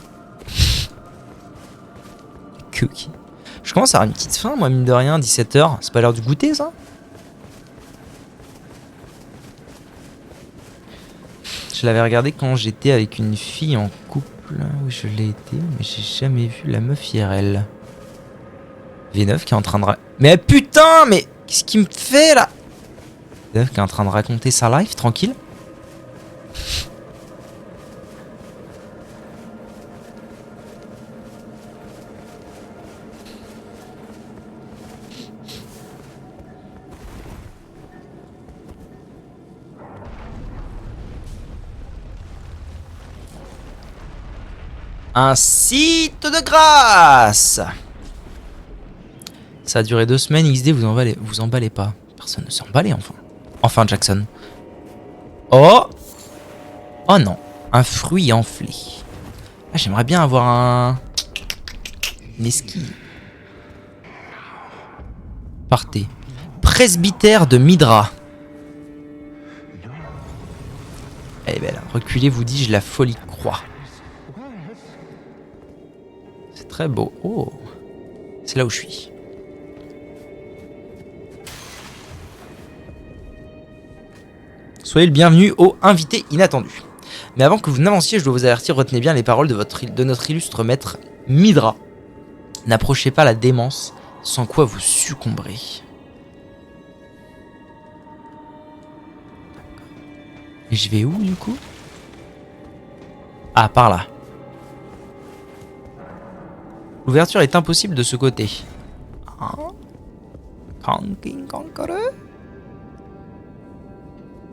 [SPEAKER 1] Cookie. Je commence à avoir une petite faim, moi, mine de rien, 17h. C'est pas l'heure du goûter, ça? Je l'avais regardé quand j'étais avec une fille en couple. Oui, je l'ai été, mais j'ai jamais vu la meuf IRL. V9 qui est en train de... Mais putain, mais qu'est-ce qu'il me fait, là? V9 qui est en train de raconter sa life, tranquille. Un site de grâce. Ça a duré 2 semaines, XD, vous emballez pas. Personne ne s'est emballé, enfin. Enfin, Jackson. Oh! Oh non, un fruit enflé. Ah, j'aimerais bien avoir un... Une esquille. Partez. Presbytère de Midra. Elle est belle. Reculez, vous dis-je, la folie croix. C'est très beau. Oh! C'est là où je suis. Soyez le bienvenu au invité inattendu. Mais avant que vous n'avanciez, je dois vous avertir, retenez bien les paroles de notre illustre maître Midra. N'approchez pas la démence, sans quoi vous succomberez. Et je vais où du coup? Ah, par là. L'ouverture est impossible de ce côté. Hein? Kanking Kankare?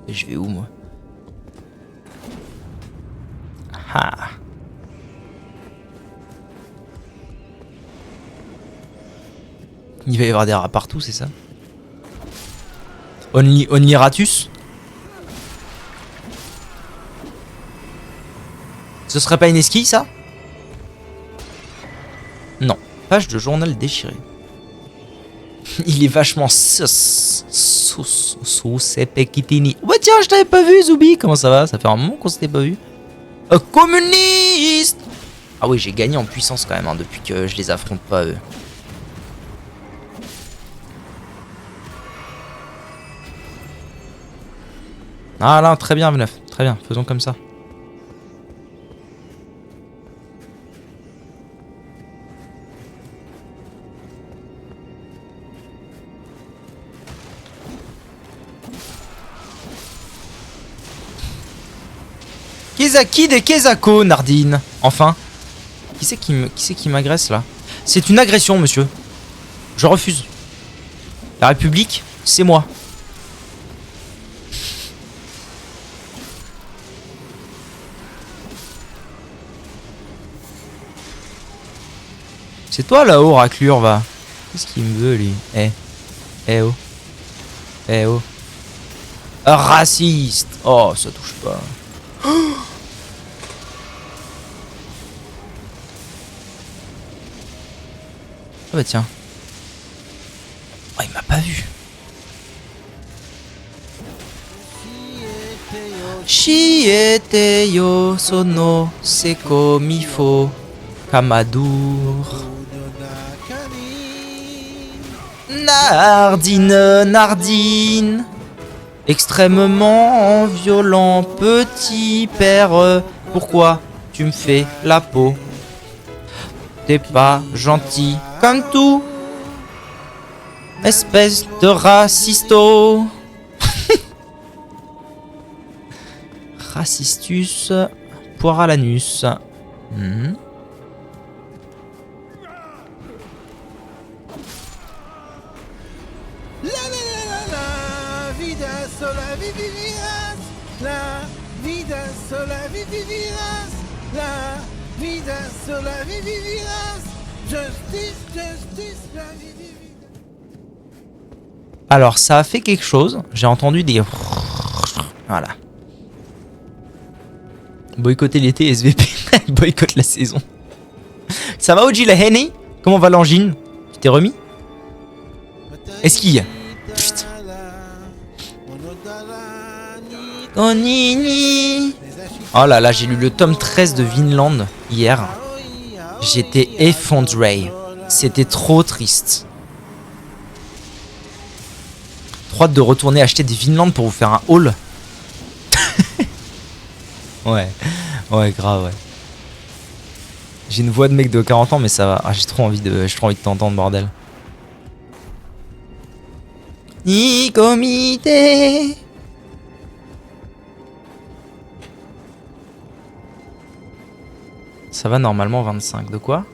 [SPEAKER 1] Et je vais où moi? Ah. Il va y avoir des rats partout, c'est ça? Only Ratus? Ce serait pas une esquille ça? Non. Page de journal déchiré. Il est vachement sauce et Pekitini. Oh bah tiens, je t'avais pas vu, Zoubi. Comment ça va? Ça fait un moment qu'on s'était pas vu. Communiste! Ah oui, j'ai gagné en puissance quand même, hein, depuis que je les affronte pas eux. Ah là, très bien, V9. Très bien, faisons comme ça. Kezaki des Kezako, Nardine. Enfin. Qui c'est qui m'agresse là? C'est une agression, monsieur. Je refuse. La République, c'est moi. C'est toi là-haut, raclure, va. Qu'est-ce qu'il me veut, lui? Eh oh. Eh oh. Raciste. Oh, ça touche pas. Ah bah tiens. Oh, il m'a pas vu. Shiete yo sono seko mifo kamadour. Nardine, Nardine. Extrêmement violent, petit père. Pourquoi tu me fais la peau? T'es pas gentil comme tout. Espèce de racisto. Racistus poiralanus.
[SPEAKER 2] La vida sola vivirás, la vida sola vivirás, justice, justice, la vie.
[SPEAKER 1] Alors ça a fait quelque chose, j'ai entendu des... Voilà. Boycotter l'été, SVP, boycotte la saison. Ça va Oji la Henny? Comment va l'angine? Tu t'es remis? Esquille. Putain. Oh là là, j'ai lu le tome 13 de Vinland hier. J'étais effondré. C'était trop triste. Trop hâte de retourner acheter des Vinland pour vous faire un haul. Ouais, grave, ouais. J'ai une voix de mec de 40 ans, mais ça va. Ah, j'ai trop envie de t'entendre, bordel. Ni comité. Ça va normalement 25. De quoi?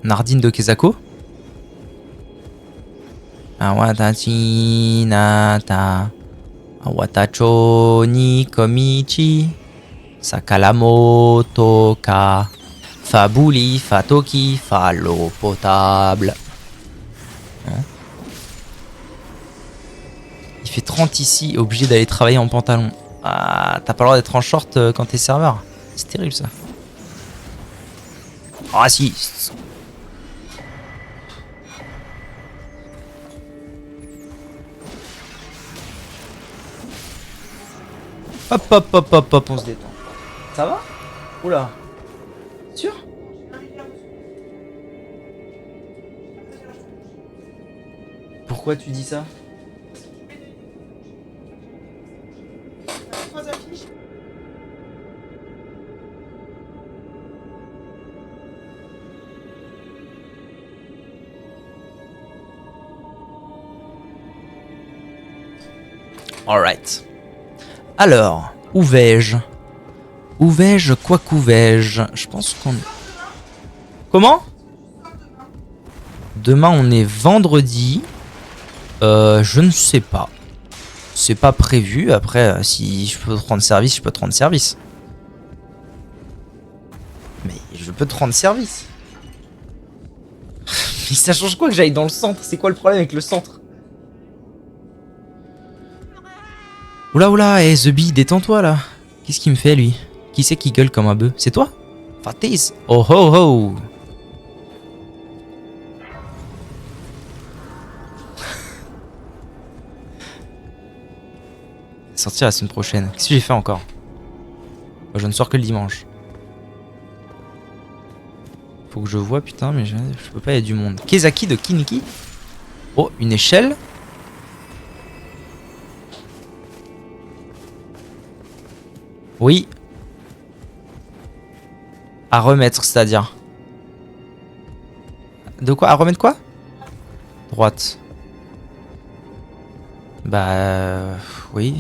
[SPEAKER 1] Nardine de Kezako? Awatachi nata. Awatacho ni komichi. Sakalamoto ka. Fabuli fatoki falo potable. Hein? Il fait 30 ici, obligé d'aller travailler en pantalon. Ah, t'as pas le droit d'être en short quand t'es serveur. C'est terrible ça. Raciste. Hop, on se détend. Ça va? Oula. Sûr? Pourquoi tu dis ça? Alright. Alors, où vais-je? Où vais-je? Quoi qu'où vais-je? Je pense qu'on... Comment? Demain, on est vendredi. Je ne sais pas. C'est pas prévu. Après, si je peux te rendre service, je peux te rendre service. Mais je peux te rendre service. Mais ça change quoi que j'aille dans le centre? C'est quoi le problème avec le centre? Oula, hey, The Bee, détends-toi là. Qu'est-ce qu'il me fait lui? Qui c'est qui gueule comme un bœuf? C'est toi? Fatis. Oh ho ho. Sortir la semaine prochaine. Qu'est-ce que j'ai fait encore? Je ne sors que le dimanche. Faut que je vois, putain, mais je peux pas, il y a du monde. Kezaki de Kiniki. Oh, une échelle. Oui. À remettre, c'est-à-dire. De quoi? À remettre quoi? Droite. Bah... oui.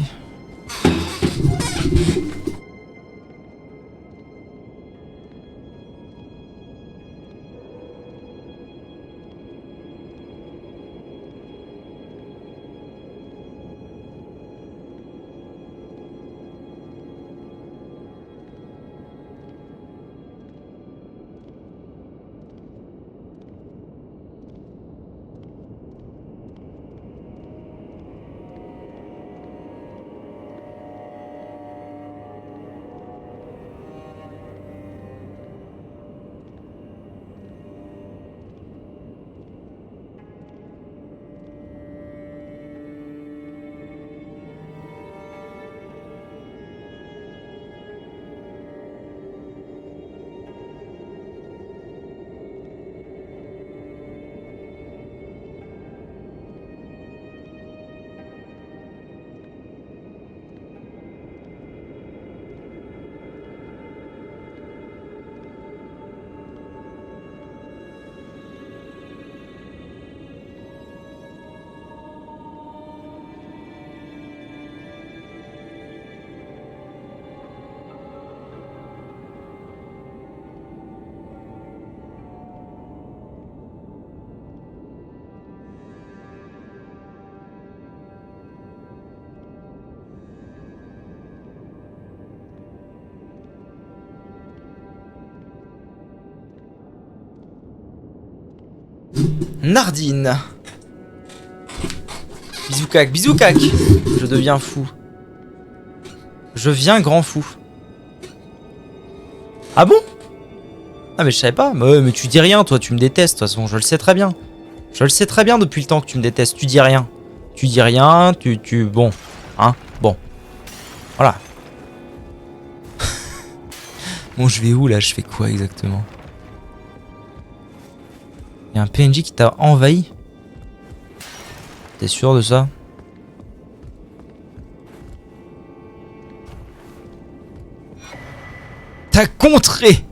[SPEAKER 1] Nardine. Bisous cac, bisous cac. Je deviens fou. Je viens grand fou. Ah bon? Ah mais je savais pas. Mais tu dis rien toi, tu me détestes. De toute façon, je le sais très bien. Je le sais très bien depuis le temps que tu me détestes. Tu dis rien. Tu dis rien, bon. Hein? Bon. Voilà. Bon, je vais où là? Je fais quoi exactement? Il y a un PNJ qui t'a envahi? T'es sûr de ça? T'as contré.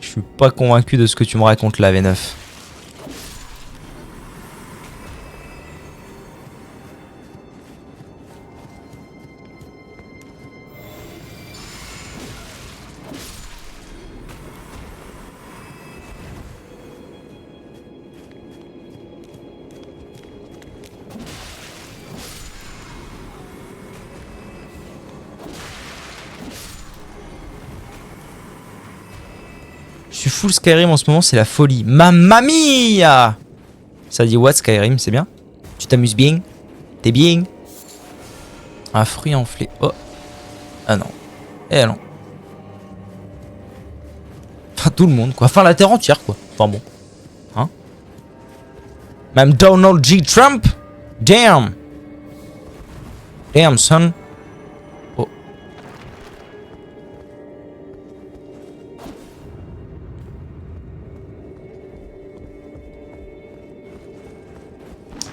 [SPEAKER 1] Je suis pas convaincu de ce que tu me racontes là, V9. Je suis full Skyrim en ce moment, c'est la folie. Mamma mia! Ça dit what Skyrim, c'est bien? Tu t'amuses bien? T'es bien? Un fruit enflé. Oh. Ah non. Eh non. Enfin tout le monde quoi. Enfin la terre entière quoi. Enfin bon. Hein? Même Donald J. Trump? Damn! Damn son. Oh.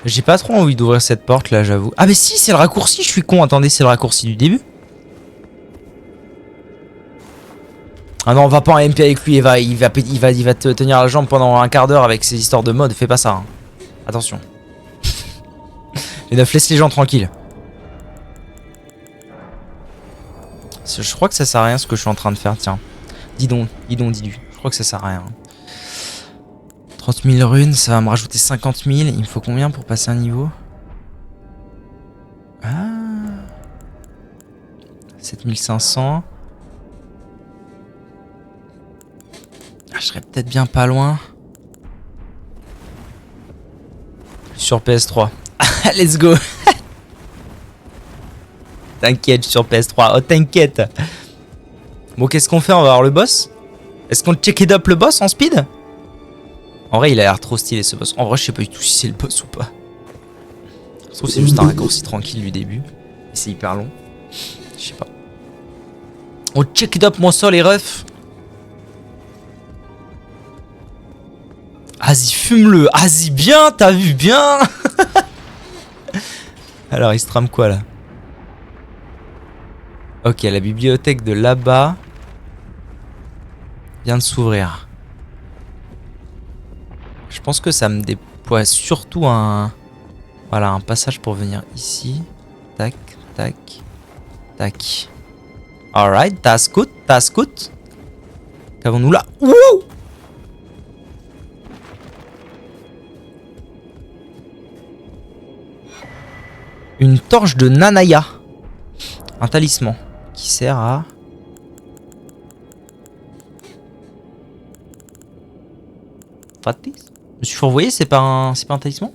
[SPEAKER 1] J'ai pas trop envie d'ouvrir cette porte là, j'avoue. Ah mais si, c'est le raccourci, je suis con. Attendez, c'est le raccourci du début. Ah non, on va pas en MP avec lui, il va te tenir la jambe pendant un quart d'heure avec ses histoires de mode, fais pas ça. Hein. Attention. Les neuf, laisse les gens tranquilles. Je crois que ça sert à rien ce que je suis en train de faire, tiens. Dis donc. Je crois que ça sert à rien. 30 000 runes, ça va me rajouter 50 000. Il me faut combien pour passer un niveau? Ah, 7500. Ah, je serais peut-être bien pas loin. Sur PS3. Let's go. T'inquiète, sur PS3. Oh, t'inquiète. Bon, qu'est-ce qu'on fait? On va voir le boss? Est-ce qu'on check it up le boss en speed? En vrai, il a l'air trop stylé ce boss. En vrai, je sais pas du tout si c'est le boss ou pas. Je trouve que c'est juste un raccourci tranquille du début. Et c'est hyper long. Je sais pas. On check it up, mon sol, les refs. Vas-y, fume-le. Vas-y, bien, t'as vu bien. Alors, il se trame quoi là? Ok, la bibliothèque de là-bas vient de s'ouvrir. Je pense que ça me déploie surtout un Voilà, un passage pour venir ici. Tac, tac, tac. Alright, das gut, das gut. Qu'avons-nous là? Wouh! Une torche de Nanaya. Un talisman qui sert à... Je me suis fourvoyé, c'est pas un talisman?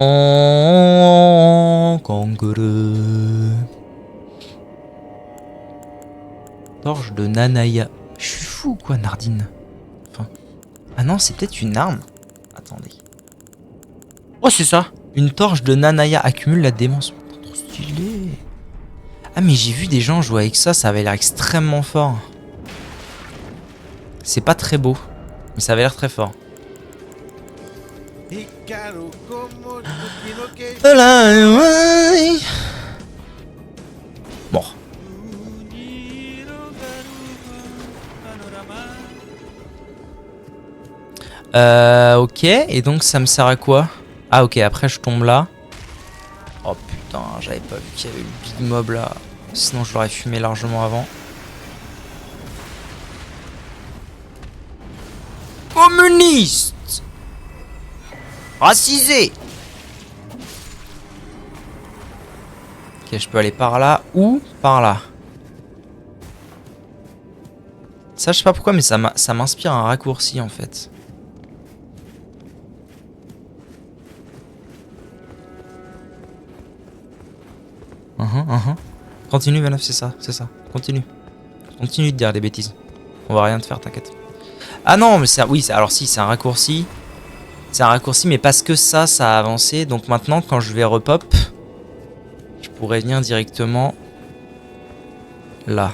[SPEAKER 1] Oh, kangourou. Torche de Nanaya. Je suis fou ou quoi, Nardine? Enfin... Ah non, c'est peut-être une arme. Attendez. Oh, c'est ça. Une torche de Nanaya accumule la démence. Trop stylé. Ah, mais j'ai vu des gens jouer avec ça, ça avait l'air extrêmement fort. C'est pas très beau, mais ça avait l'air très fort. Bon. Ok, et donc ça me sert à quoi? Ah ok, après je tombe là. Oh putain, j'avais pas vu qu'il y avait le big mob là. Sinon je l'aurais fumé largement avant. Communiste! Racisé! Ok, je peux aller par là ou par là. Ça, je sais pas pourquoi, mais ça m'inspire un raccourci en fait. Continue, Vanaf, c'est ça. Continue. Continue de dire des bêtises. On va rien te faire, t'inquiète. Ah non, mais c'est... Oui, alors si, c'est un raccourci. C'est un raccourci, mais parce que ça a avancé. Donc maintenant, quand je vais repop, je pourrais venir directement là.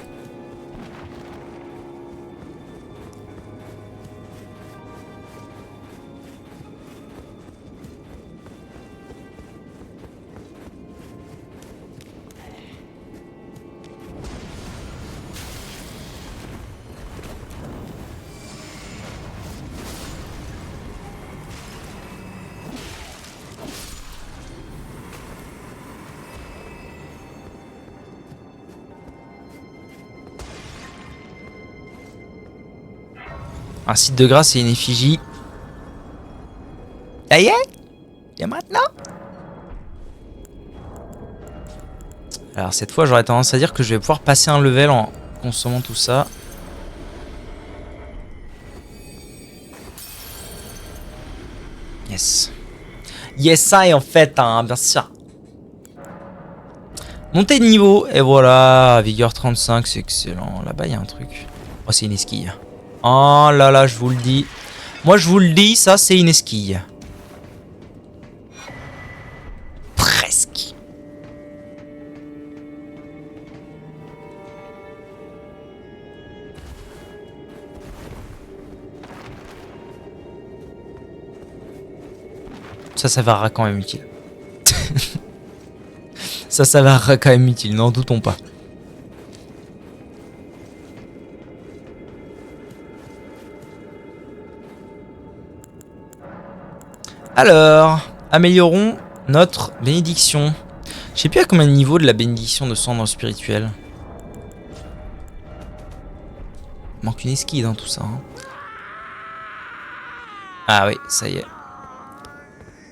[SPEAKER 1] Un site de grâce et une effigie. Ça y est? Et maintenant? Alors cette fois, j'aurais tendance à dire que je vais pouvoir passer un level en consommant tout ça. Yes. Yes, ça est en fait, hein, bien sûr. Montée de niveau, et voilà, vigueur 35, c'est excellent. Là-bas, il y a un truc. Oh, c'est une esquille. Oh là là, je vous le dis. Moi, je vous le dis, ça, c'est une esquille. Presque. Ça s'avérera quand même utile. Ça s'avérera quand même utile, n'en doutons pas. Alors, améliorons notre bénédiction. Je sais plus à combien de niveau de la bénédiction de cendre spirituelle. Il manque une esquille dans tout ça. Hein. Ah oui, ça y est.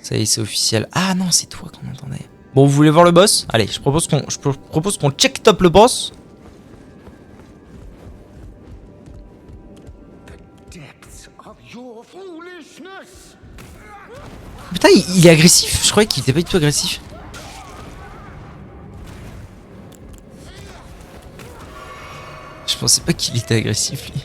[SPEAKER 1] Ça y est, c'est officiel. Ah non, c'est toi qu'on entendait. Bon, vous voulez voir le boss? Allez, je propose qu'on check top le boss. Putain, il est agressif. Je croyais qu'il était pas du tout agressif. Je pensais pas qu'il était agressif, lui.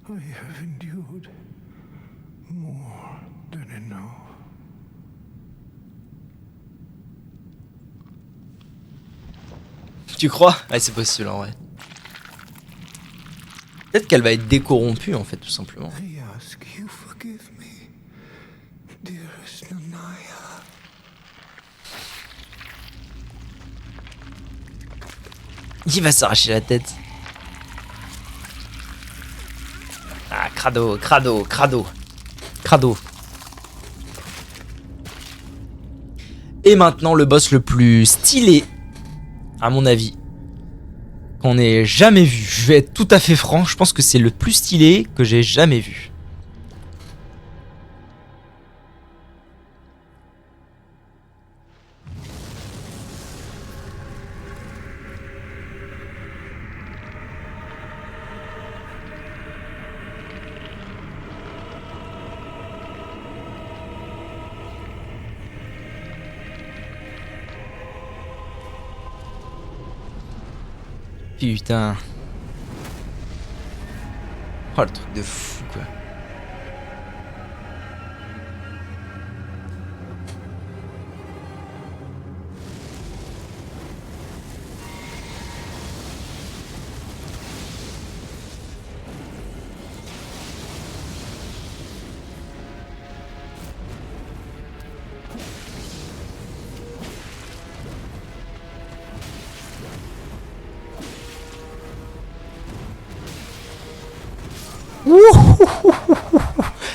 [SPEAKER 2] I have endured more than enough.
[SPEAKER 1] Tu crois? Ouais, c'est possible en vrai. Peut-être qu'elle va être décorrompue en fait, tout simplement.
[SPEAKER 2] I ask you forgive me, dearest Nanaya.
[SPEAKER 1] Il va s'arracher la tête. Ah, crado, crado, crado. Crado. Et maintenant, le boss le plus stylé, à mon avis, qu'on ait jamais vu. Je vais être tout à fait franc, je pense que c'est le plus stylé que j'ai jamais vu. Putain. Oh, le truc de fou, quoi.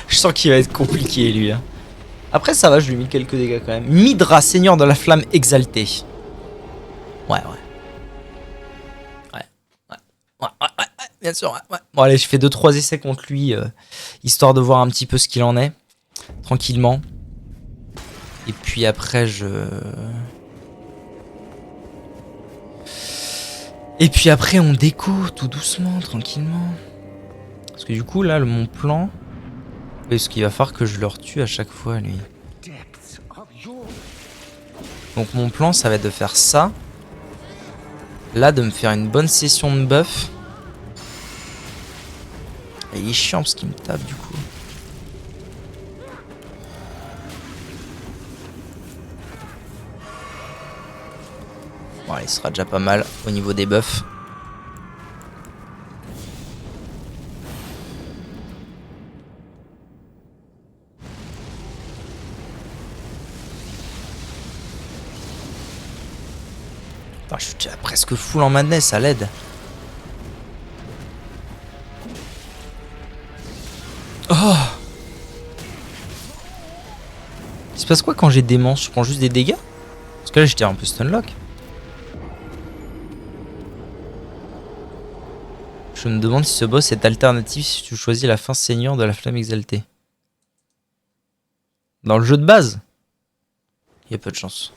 [SPEAKER 1] Je sens qu'il va être compliqué, lui. Hein. Après, ça va, je lui ai mis quelques dégâts quand même. Midra, seigneur de la flamme exaltée. Ouais, ouais. Ouais, bien sûr, ouais. Bon, allez, je fais 2-3 essais contre lui, histoire de voir un petit peu ce qu'il en est. Tranquillement. Et puis après, Et puis après, on déco tout doucement, tranquillement. Parce que du coup, là, mon plan... Est-ce qu'il va falloir que je le retue à chaque fois, lui? Donc mon plan, ça va être de faire ça. Là, de me faire une bonne session de buff. Et il est chiant parce qu'il me tape, du coup. Bon, il sera déjà pas mal au niveau des buffs. Putain, je suis déjà presque full en madness, ça l'aide. Oh! Il se passe quoi quand j'ai démence? Je prends juste des dégâts? Parce que là, j'étais un peu stunlock. Je me demande si ce boss est alternatif si tu choisis la fin seigneur de la flamme exaltée. Dans le jeu de base, il y a peu de chance.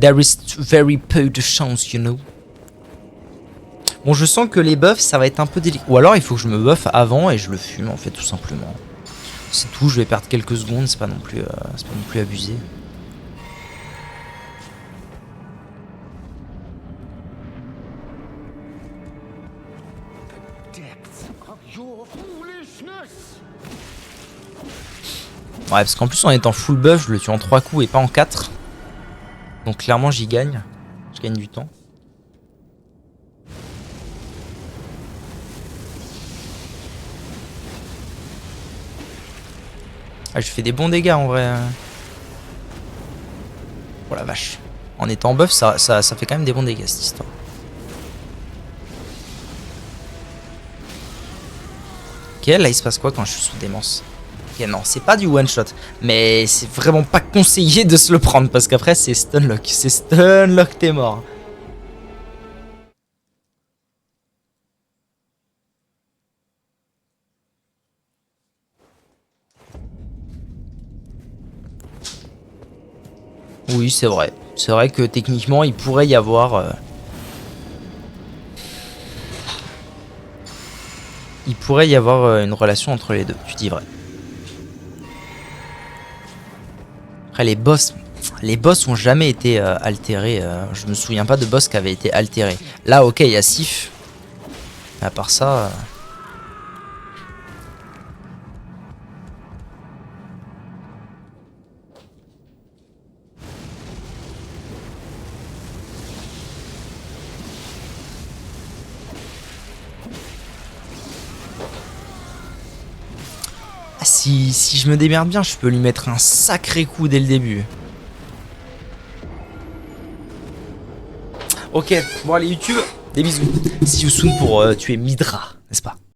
[SPEAKER 1] There is very peu de chance, you know. Bon, je sens que les buffs, ça va être un peu délicat. Ou alors, il faut que je me buff avant et je le fume, en fait, tout simplement. C'est tout, je vais perdre quelques secondes, c'est pas non plus abusé. Ouais, parce qu'en plus, en étant full buff, je le tue en 3 coups et pas en 4. Donc clairement, j'y gagne. Je gagne du temps. Ah, je fais des bons dégâts en vrai. Oh la vache. En étant buff, ça fait quand même des bons dégâts cette histoire. Ok, là il se passe quoi quand je suis sous démence? Ok, non, c'est pas du one shot. Mais c'est vraiment pas conseillé de se le prendre parce qu'après c'est stunlock. C'est stunlock, t'es mort. Oui, c'est vrai. C'est vrai que techniquement, il pourrait y avoir... Il pourrait y avoir une relation entre les deux. Tu dis vrai. Après, les boss ont jamais été altérés. Je me souviens pas de boss qui avait été altéré. Là, ok, il y a Sif. Mais à part ça... Si je me démerde bien, je peux lui mettre un sacré coup dès le début. Ok, bon allez YouTube, des bisous. See you soon pour tuer Midra, n'est-ce pas?